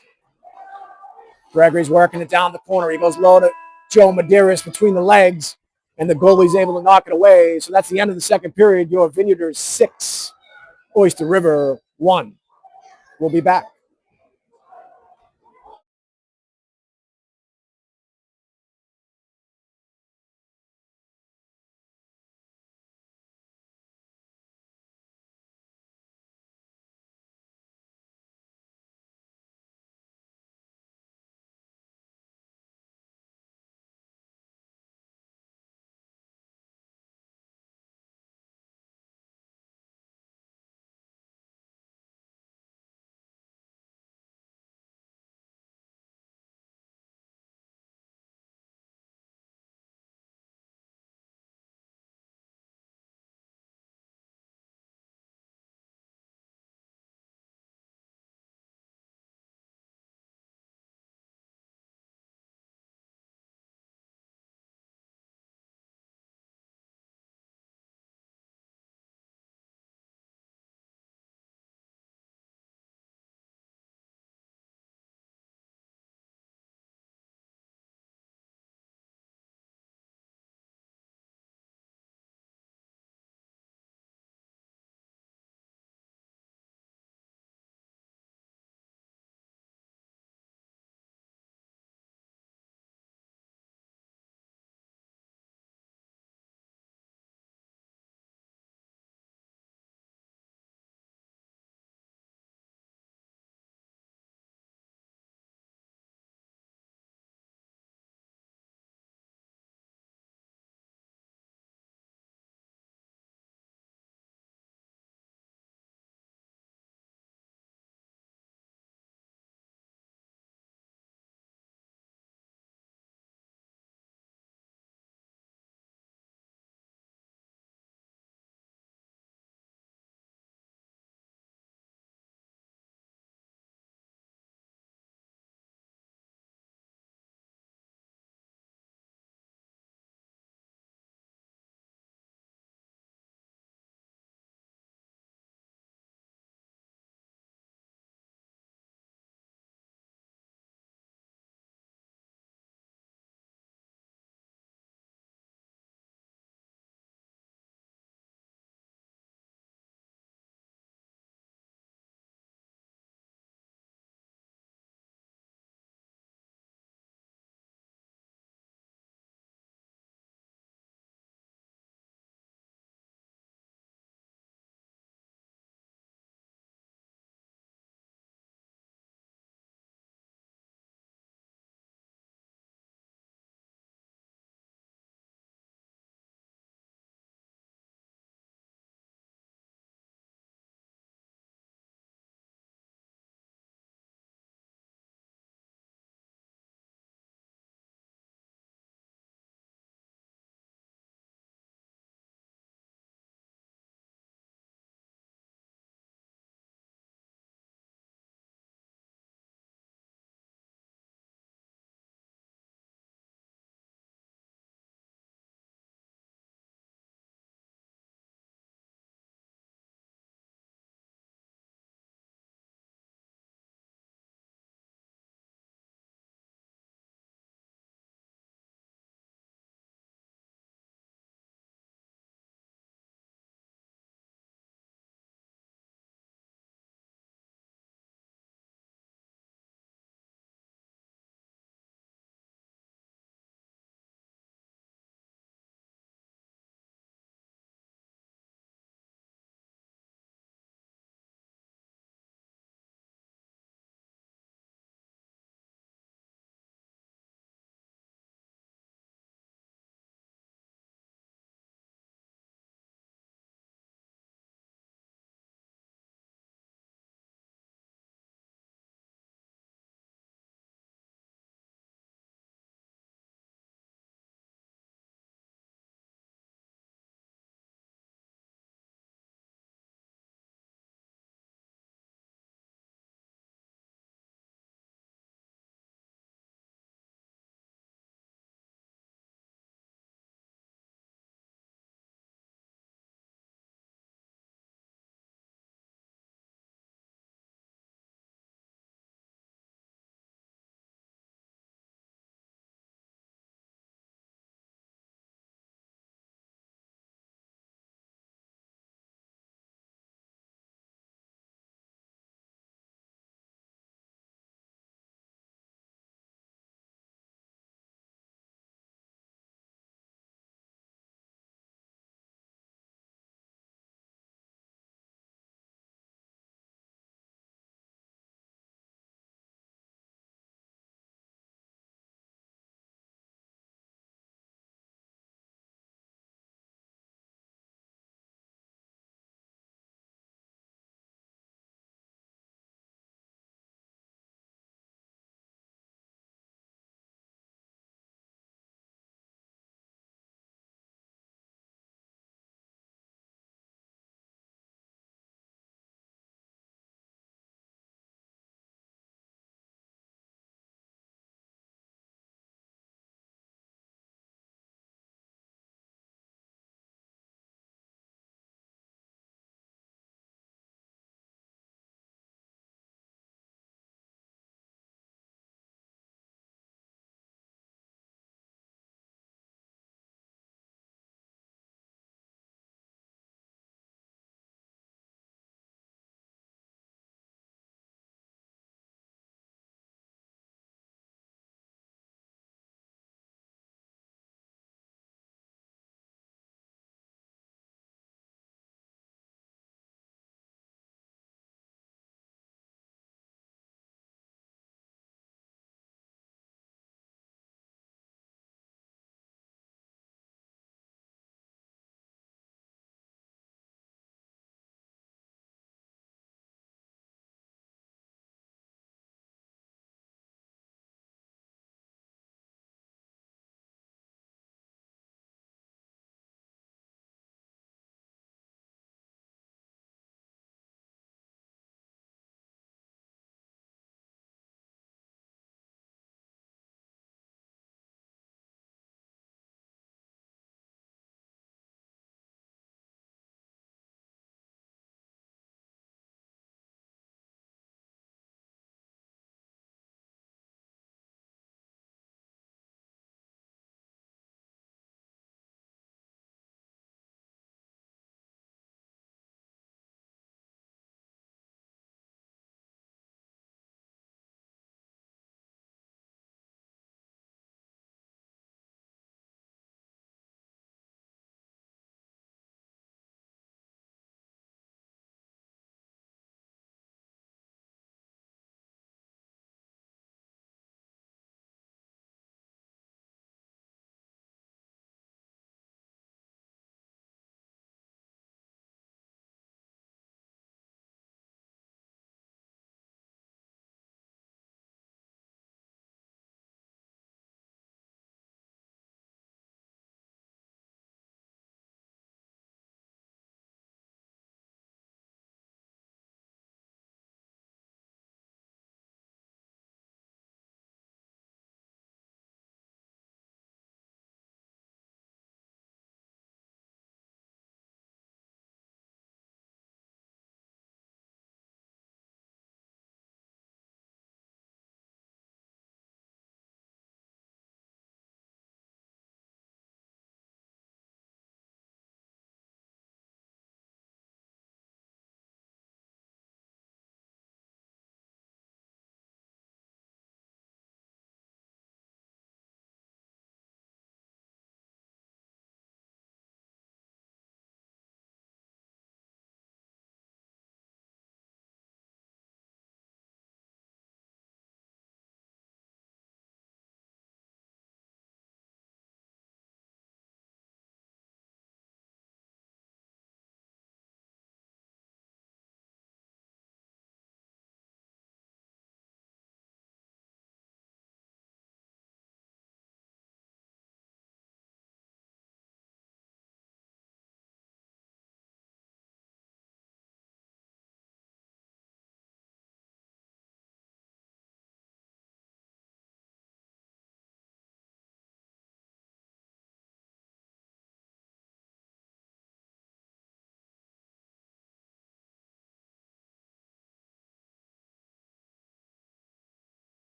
Gregory's working it down the corner. He goes low to Joe Medeiros between the legs, and the goalie's able to knock it away. So that's the end of the second period. Your Vineyarders 6, Oyster River 1. We'll be back.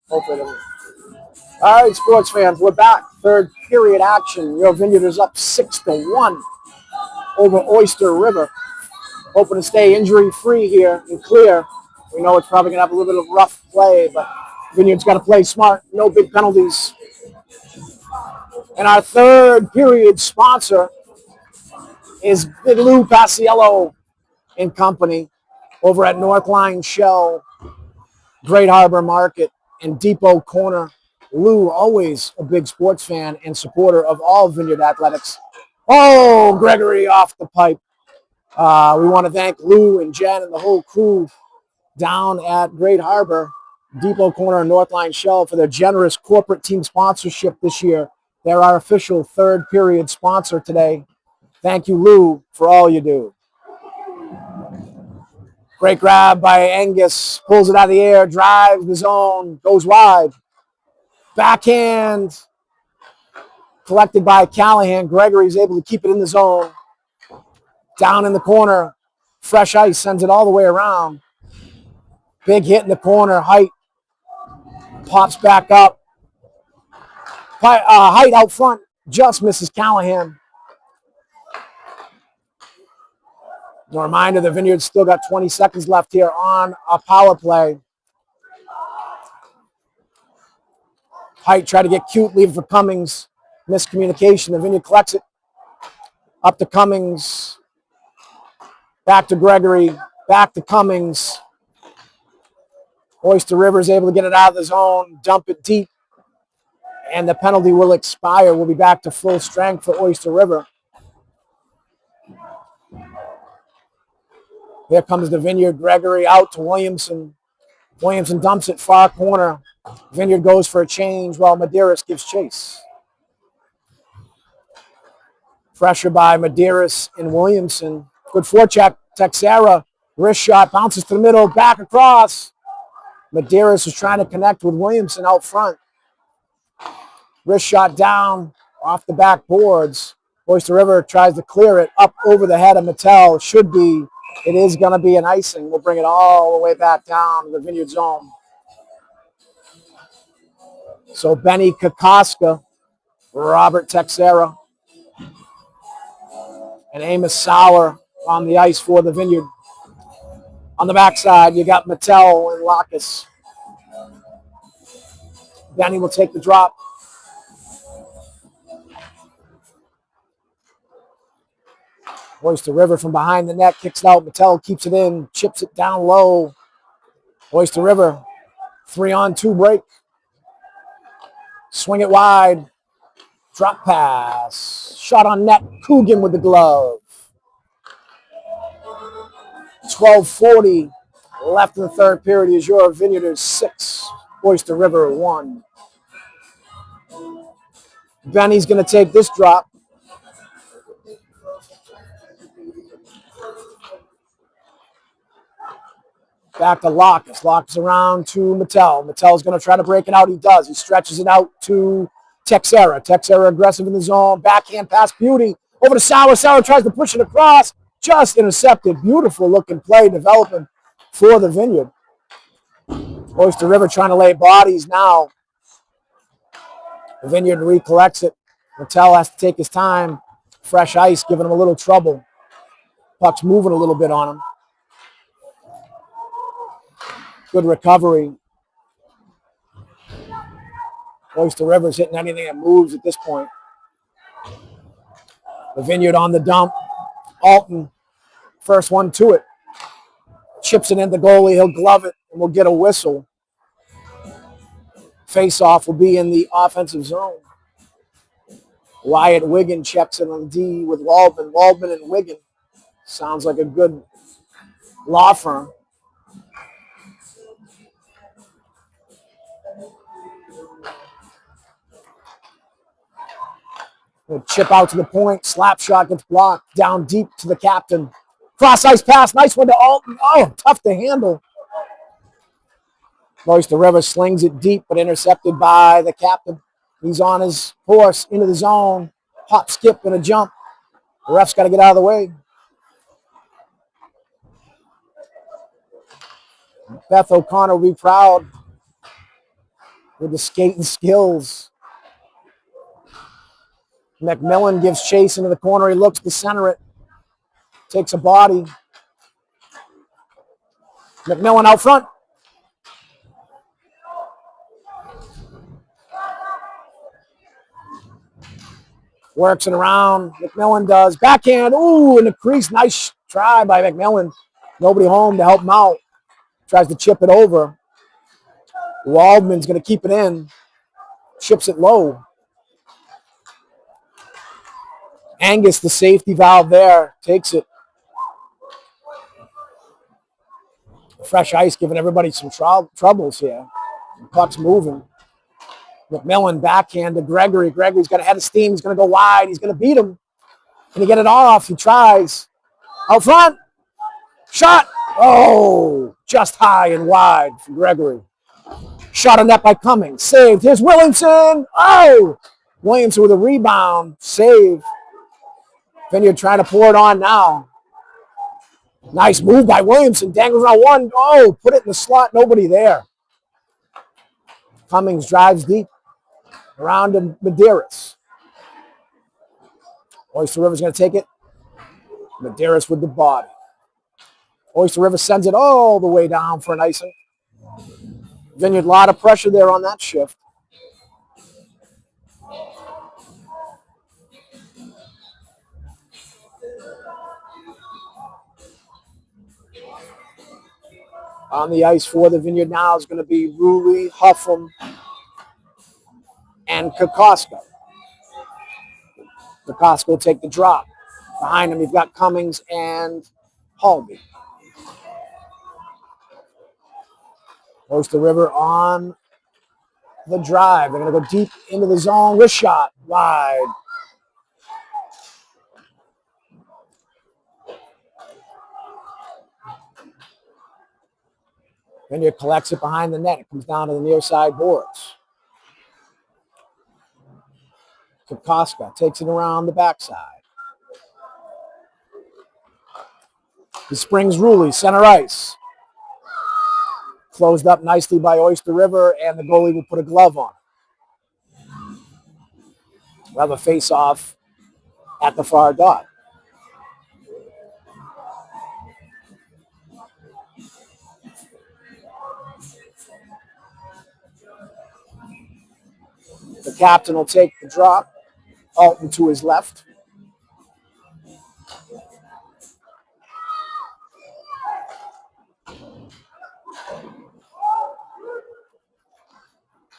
Hopefully, all right, sports fans, we're back. Third period action. Your Vineyard is up 6-1 over Oyster River. Hoping to stay injury-free here and clear. We know it's probably going to have a little bit of rough play, but Vineyard's got to play smart. No big penalties. And our third period sponsor is Big Lou Paciello and Company over at Northline Shell, Great Harbor Market, and Depot Corner. Lou, always a big sports fan and supporter of all Vineyard athletics. Oh, Gregory off the pipe. We want to thank Lou and Jen and the whole crew down at Great Harbor, Depot Corner, and Northline Shell for their generous corporate team sponsorship this year. They're our official third period sponsor today. Thank you, Lou, for all you do. Great grab by Angus, pulls it out of the air, drives the zone, goes wide. Backhand collected by Callahan. Gregory's able to keep it in the zone. Down in the corner, Fresh Ice sends it all the way around. Big hit in the corner. Height pops back up. Height out front just misses Callahan. A reminder, the Vineyard's still got 20 seconds left here on a power play. Height tried to get cute, leave it for Cummings. Miscommunication. The Vineyard collects it. Up to Cummings. Back to Gregory. Back to Cummings. Oyster River is able to get it out of the zone, dump it deep, and the penalty will expire. We'll be back to full strength for Oyster River. Here comes the Vineyard. Gregory out to Williamson. Williamson dumps it far corner. Vineyard goes for a change while Medeiros gives chase. Pressure by Medeiros and Williamson. Good forecheck. Texera. Wrist shot. Bounces to the middle. Back across. Medeiros is trying to connect with Williamson out front. Wrist shot down off the backboards. Oyster River tries to clear it up over the head of Mattel. Should be. It is going to be an icing. We'll bring it all the way back down to the Vineyard zone. So Benny Kokoska, Robert Texera, and Amos Sauer on the ice for the Vineyard. On the backside, you got Mattel and Lacus. Benny will take the drop. Oyster River from behind the net, kicks it out. Mattel keeps it in, chips it down low. Oyster River, 3-on-2 break. Swing it wide. Drop pass. Shot on net. Coogan with the glove. 12:40 left in the third period. Is your Vineyard 6, Oyster River 1. Benny's going to take this drop. Back to Lacus. Lacus around to Mattel. Mattel's going to try to break it out. He does. He stretches it out to Texera. Texera aggressive in the zone. Backhand pass, Beauty. Over to Sauer. Sauer tries to push it across. Just intercepted. Beautiful looking play developing for the Vineyard. Oyster River trying to lay bodies now. The Vineyard recollects it. Mattel has to take his time. Fresh Ice giving him a little trouble. Puck's moving a little bit on him. Good recovery. Oyster River's hitting anything that moves at this point. The Vineyard on the dump. Alton, first one to it. Chips it in the goalie. He'll glove it, and we'll get a whistle. Face-off will be in the offensive zone. Wyatt Wiggin checks it on D with Waldman. Waldman and Wiggin. Sounds like a good law firm. We'll chip out to the point. Slap shot gets blocked. Down deep to the captain. Cross ice pass. Nice one to Alton. Oh, tough to handle. Oyster River slings it deep, but intercepted by the captain. He's on his horse into the zone. Hop, skip, and a jump. The ref's got to get out of the way. Beth O'Connor will be proud. with the skating skills. McMillan gives chase into the corner. He looks to center it. Takes a body. McMillan out front. Works it around. McMillan does. Backhand. Ooh, in the crease. Nice try by McMillan. Nobody home to help him out. Tries to chip it over. Waldman's going to keep it in. Chips it low. Angus, the safety valve there, takes it. Fresh ice giving everybody some troubles here. The puck's moving. McMillan backhand to Gregory. Gregory's got a head of steam. He's going to go wide. He's going to beat him. Can he get it off? He tries. Out front. Shot. Oh, just high and wide for Gregory. Shot on net by Cummings. Saved. Here's Williamson. Oh! Williamson with a rebound. Save. Vineyard trying to pour it on now. Nice move by Williamson. Dangles on one. Oh, put it in the slot. Nobody there. Cummings drives deep. Around to Medeiros. Oyster River's going to take it. Medeiros with the body. Oyster River sends it all the way down for an icing. Vineyard, a lot of pressure there on that shift. On the ice for the Vineyard now is going to be Ruley, Huffam, and Kokoska. Kokoska will take the drop. Behind him, you've got Cummings and Halby. Oyster River on the drive. They're going to go deep into the zone. Wrist shot. Wide. Vineyard collects it behind the net. It comes down to the near side boards. Kokoska takes it around the backside. He springs Ruley, center ice. Closed up nicely by Oyster River, and the goalie will put a glove on. We'll have a face-off at the far dot. The captain will take the drop. Alton to his left.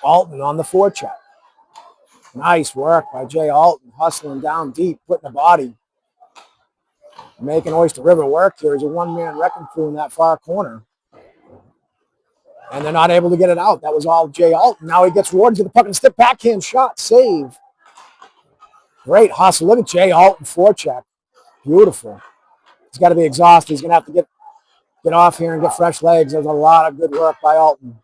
Alton on the forecheck. Nice work by Jay Alton, hustling down deep, putting the body. Making Oyster River work here. He's a one-man wrecking crew in that far corner. And they're not able to get it out. That was all Jay Alton. Now he gets rewarded to the puck and stick. Backhand shot. Save. Great hustle. Look at Jay Alton forecheck. Beautiful. He's got to be exhausted. He's going to have to get off here and get fresh legs. There's a lot of good work by Alton.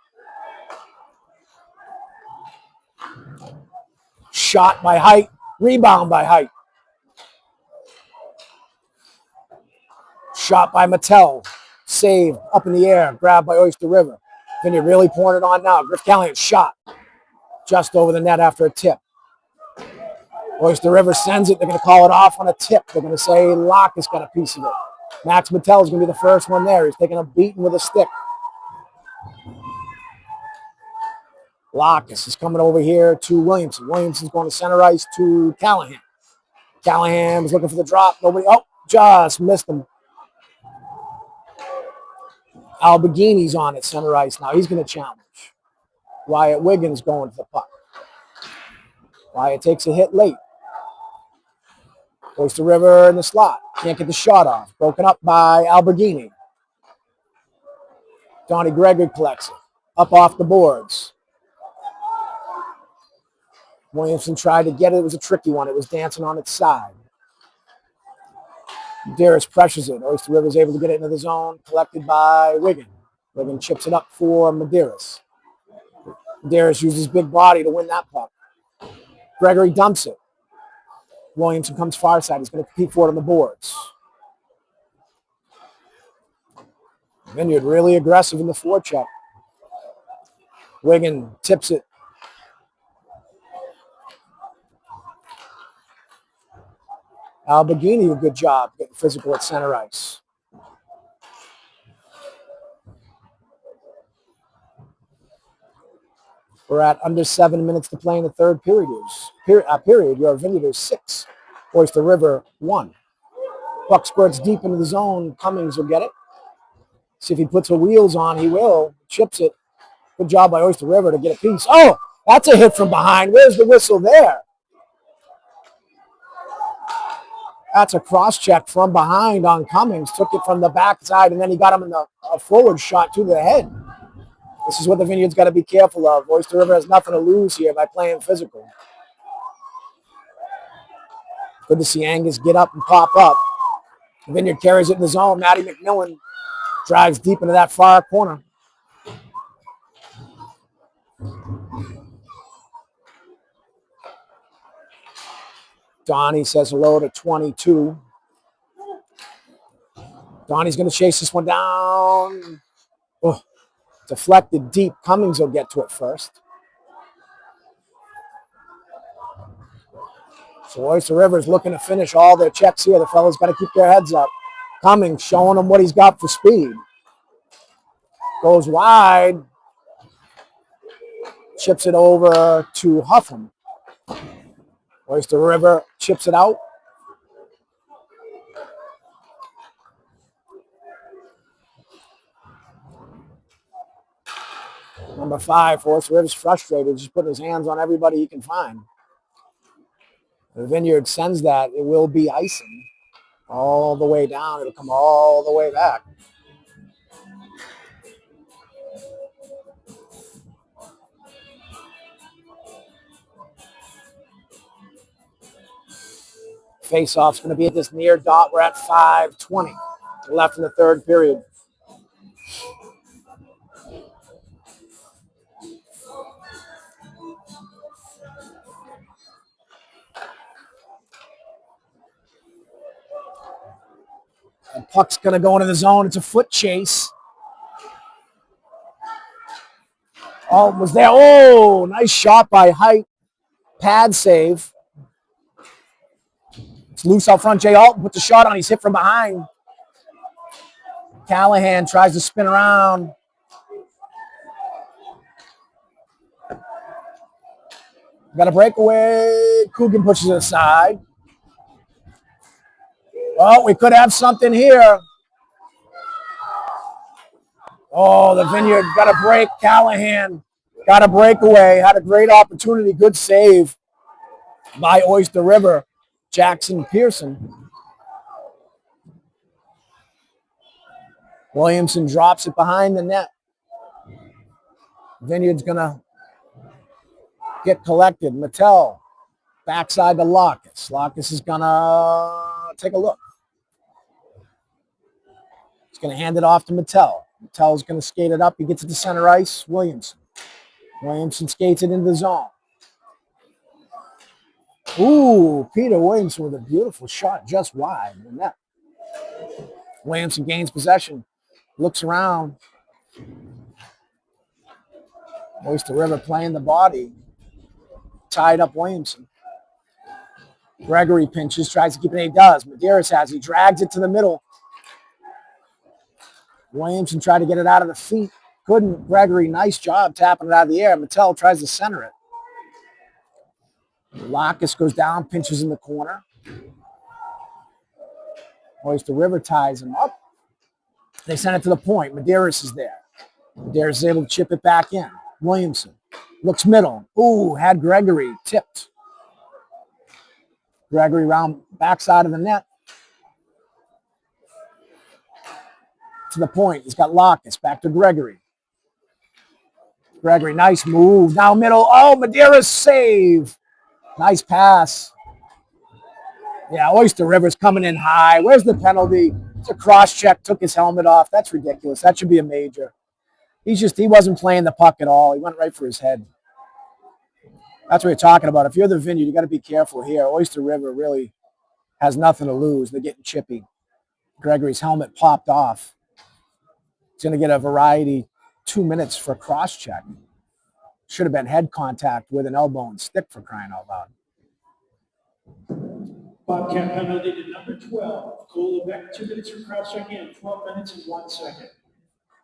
Shot by Height. Rebound by Height. Shot by Mattel. Saved up in the air. Grabbed by Oyster River. Vineyard really pouring it on now. Griff Callahan shot just over the net after a tip. Oyster River sends it. They're going to call it off on a tip. They're going to say Locke has got a piece of it. Max Mattel is going to be the first one there. He's taking a beating with a stick. Locke is coming over here to Williamson. Williamson's going to center ice to Callahan. Callahan was looking for the drop. Nobody. Oh, just missed him. Alberghini's on at center ice now. He's going to challenge. Wyatt Wiggins going to the puck. Wyatt takes a hit late. Oyster River in the slot. Can't get the shot off. Broken up by Alberghini. Donnie Gregory collects it. Up off the boards. Williamson tried to get it. It was a tricky one. It was dancing on its side. Darius pressures it. Oyster River is able to get it into the zone. Collected by Wiggin. Wiggin chips it up for Medeiros. Medeiros uses his big body to win that puck. Gregory dumps it. Williamson comes far side. He's going to compete for it on the boards. Vineyard really aggressive in the forecheck. Wiggin tips it Alberghini, a good job getting physical at center ice. We're at under 7 minutes to play in the third period. Your Vineyard is 6. Oyster River 1. Puck squirts deep into the zone. Cummings will get it. See if he puts the wheels on. He will. Chips it. Good job by Oyster River to get a piece. Oh, that's a hit from behind. Where's the whistle there? That's a cross check from behind on Cummings. Took it from the backside, and then he got him in a forward shot to the head. This is what the Vineyard's got to be careful of. Oyster River has nothing to lose here by playing physical. Good to see Angus get up and pop up. The Vineyard carries it in the zone. Matty McMillan drives deep into that far corner. Donnie says hello to 22. Donnie's going to chase this one down. Oh, deflected deep. Cummings will get to it first. So Oyster River's looking to finish all their checks here. The fellas got to keep their heads up. Cummings showing them what he's got for speed. Goes wide. Chips it over to Huffam. Oyster River chips it out. Number 5, Oyster River's frustrated, just putting his hands on everybody he can find. The Vineyard sends that. It will be icing all the way down. It'll come all the way back. Face-off's going to be at this near dot. We're at 5:20 left in the third period. And puck's going to go into the zone. It's a foot chase. Oh, was there? Oh, nice shot by Height. Pad save. It's loose out front. Jay Alton puts a shot on. He's hit from behind. Callahan tries to spin around. Got a breakaway. Coogan pushes it aside. Oh, we could have something here. Oh, the Vineyard got a break. Callahan got a breakaway. Had a great opportunity. Good save by Oyster River. Jackson Pearson. Williamson drops it behind the net. Vineyard's going to get collected. Mattel, backside to Lockus. Lockus is going to take a look. He's going to hand it off to Mattel. Mattel's going to skate it up. He gets it to center ice. Williamson. Williamson skates it into the zone. Ooh, Peter Williamson with a beautiful shot just wide in the net. Williamson gains possession. Looks around. Oyster River playing the body. Tied up Williamson. Gregory pinches, tries to keep it. He does. Medeiros has. He drags it to the middle. Williamson tried to get it out of the feet. Couldn't. Gregory, nice job tapping it out of the air. Mattel tries to center it. Lockus goes down, pinches in the corner. Oyster River ties him up. They send it to the point. Medeiros is there. Medeiros is able to chip it back in. Williamson looks middle. Ooh, had Gregory tipped. Gregory round backside of the net. To the point. He's got Lockus. Back to Gregory. Gregory, nice move. Now middle. Oh, Medeiros save. Nice pass. Yeah, Oyster River's coming in high. Where's the penalty? It's a cross check. Took his helmet off. That's ridiculous. That should be a major. He wasn't playing the puck at all. He went right for his head. That's what you're talking about. If you're the Vineyard, you got to be careful here. Oyster River really has nothing to lose. They're getting chippy. Gregory's helmet popped off. He's going to get a variety 2 minutes for cross check. Should have been head contact with an elbow and stick, for crying out loud. Bobcat penalty to number 12. Cole Levesque, 2 minutes for cross-checking and 12 minutes and 1 second.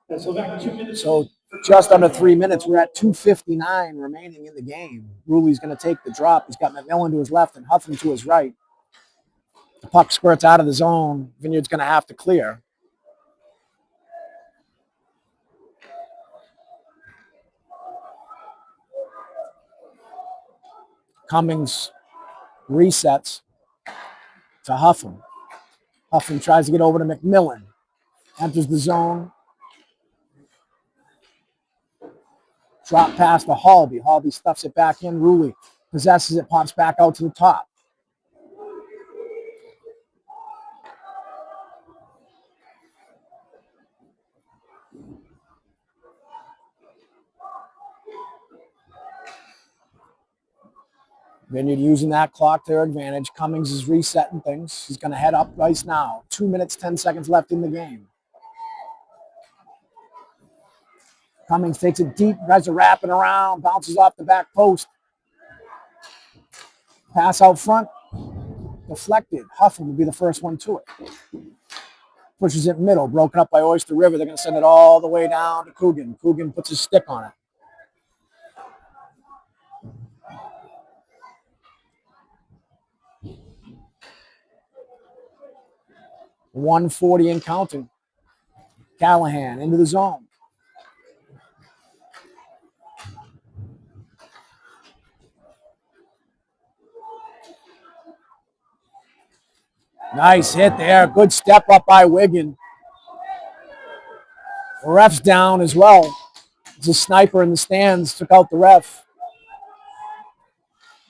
That's Levesque, 2 minutes. So just under 3 minutes. We're at 2:59 remaining in the game. Ruli's going to take the drop. He's got McMillan to his left and Huffman to his right. The puck squirts out of the zone. Vineyard's going to have to clear. Cummings resets to Huffman. Huffman tries to get over to McMillan. Enters the zone. Drop pass to Halby. Halby stuffs it back in. Ruli possesses it, pops back out to the top. Vineyard using that clock to their advantage. Cummings is resetting things. He's going to head up ice now. 2 minutes, 10 seconds left in the game. Cummings takes it deep, tries to wrap it around, bounces off the back post. Pass out front, deflected. Huffman will be the first one to it. Pushes it middle, broken up by Oyster River. They're going to send it all the way down to Coogan. Coogan puts his stick on it. .140 and counting. Callahan into the zone. Nice hit there. Good step up by Wigan. The ref's down as well. It's a sniper in the stands. Took out the ref.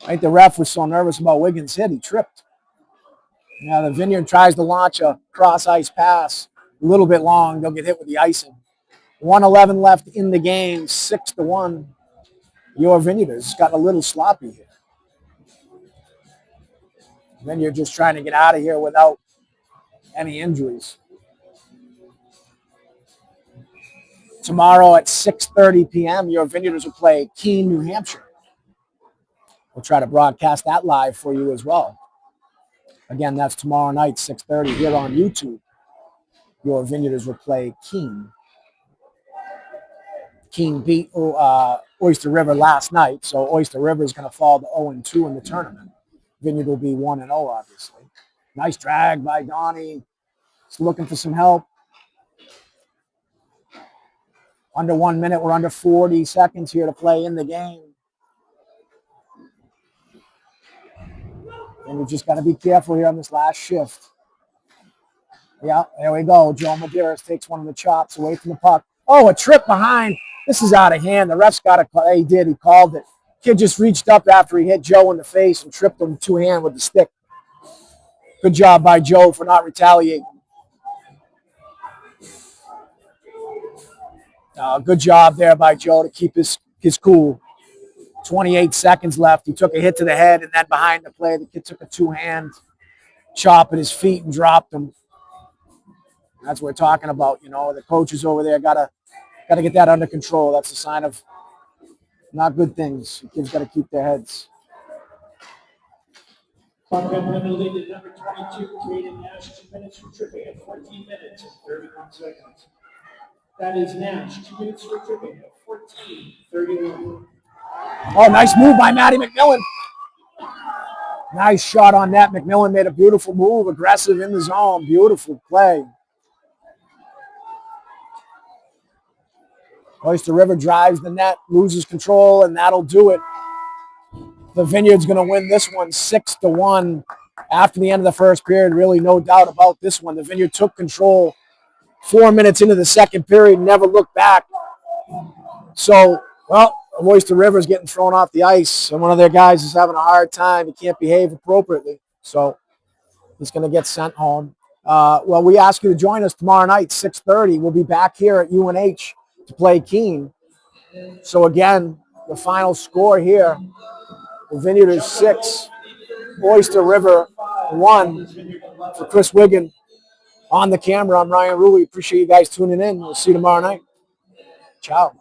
I think the ref was so nervous about Wigan's hit, he tripped. Now the Vineyard tries to launch a cross-ice pass. A little bit long. They'll get hit with the icing. 1:11 left in the game. 6-1. Your Vineyard's gotten a little sloppy here. Vineyard just trying to get out of here without any injuries. Tomorrow at 6:30 p.m., your Vineyarders will play Keene, New Hampshire. We'll try to broadcast that live for you as well. Again, that's tomorrow night, 6:30 here on YouTube. Your Vineyarders will play Keene. Keene beat Oyster River last night, so Oyster River is going to fall to 0-2 in the tournament. Vineyard will be 1-0, obviously. Nice drag by Donnie. He's looking for some help. Under 1 minute, we're under 40 seconds here to play in the game. And we just got to be careful here on this last shift. Yeah, there we go. Joe Medeiros takes one of the chops away from the puck. Oh, a trip behind. This is out of hand. The ref's got to, he did. He called it. Kid just reached up after he hit Joe in the face and tripped him two-hand with the stick. Good job by Joe for not retaliating. Good job there by Joe to keep his cool. 28 seconds left. He took a hit to the head, and then behind the play, the kid took a two-hand chop at his feet and dropped him. That's what we're talking about. You know, the coaches over there gotta get that under control. That's a sign of not good things. The kids got to keep their heads. Bobcat penalty to number 22, Caden Nash, 2 minutes for tripping at 14 minutes and 31 seconds. That is Nash, 2 minutes for tripping at 14:31. Oh, nice move by Matty McMillan. Nice shot on that. McMillan made a beautiful move, aggressive in the zone. Beautiful play. Oyster River drives the net, loses control, and that'll do it. The Vineyard's going to win this one 6-1 after the end of the first period. Really no doubt about this one. The Vineyard took control 4 minutes into the second period, never looked back. So, well, Oyster River's getting thrown off the ice, and one of their guys is having a hard time. He can't behave appropriately, so he's going to get sent home. Well, we ask you to join us tomorrow night, 6:30. We'll be back here at UNH to play Keene. So, again, the final score here, the Vineyard is 6, Oyster River 1. For Chris Wigan on the camera, I'm Ryan Rulli. Appreciate you guys tuning in. We'll see you tomorrow night. Ciao.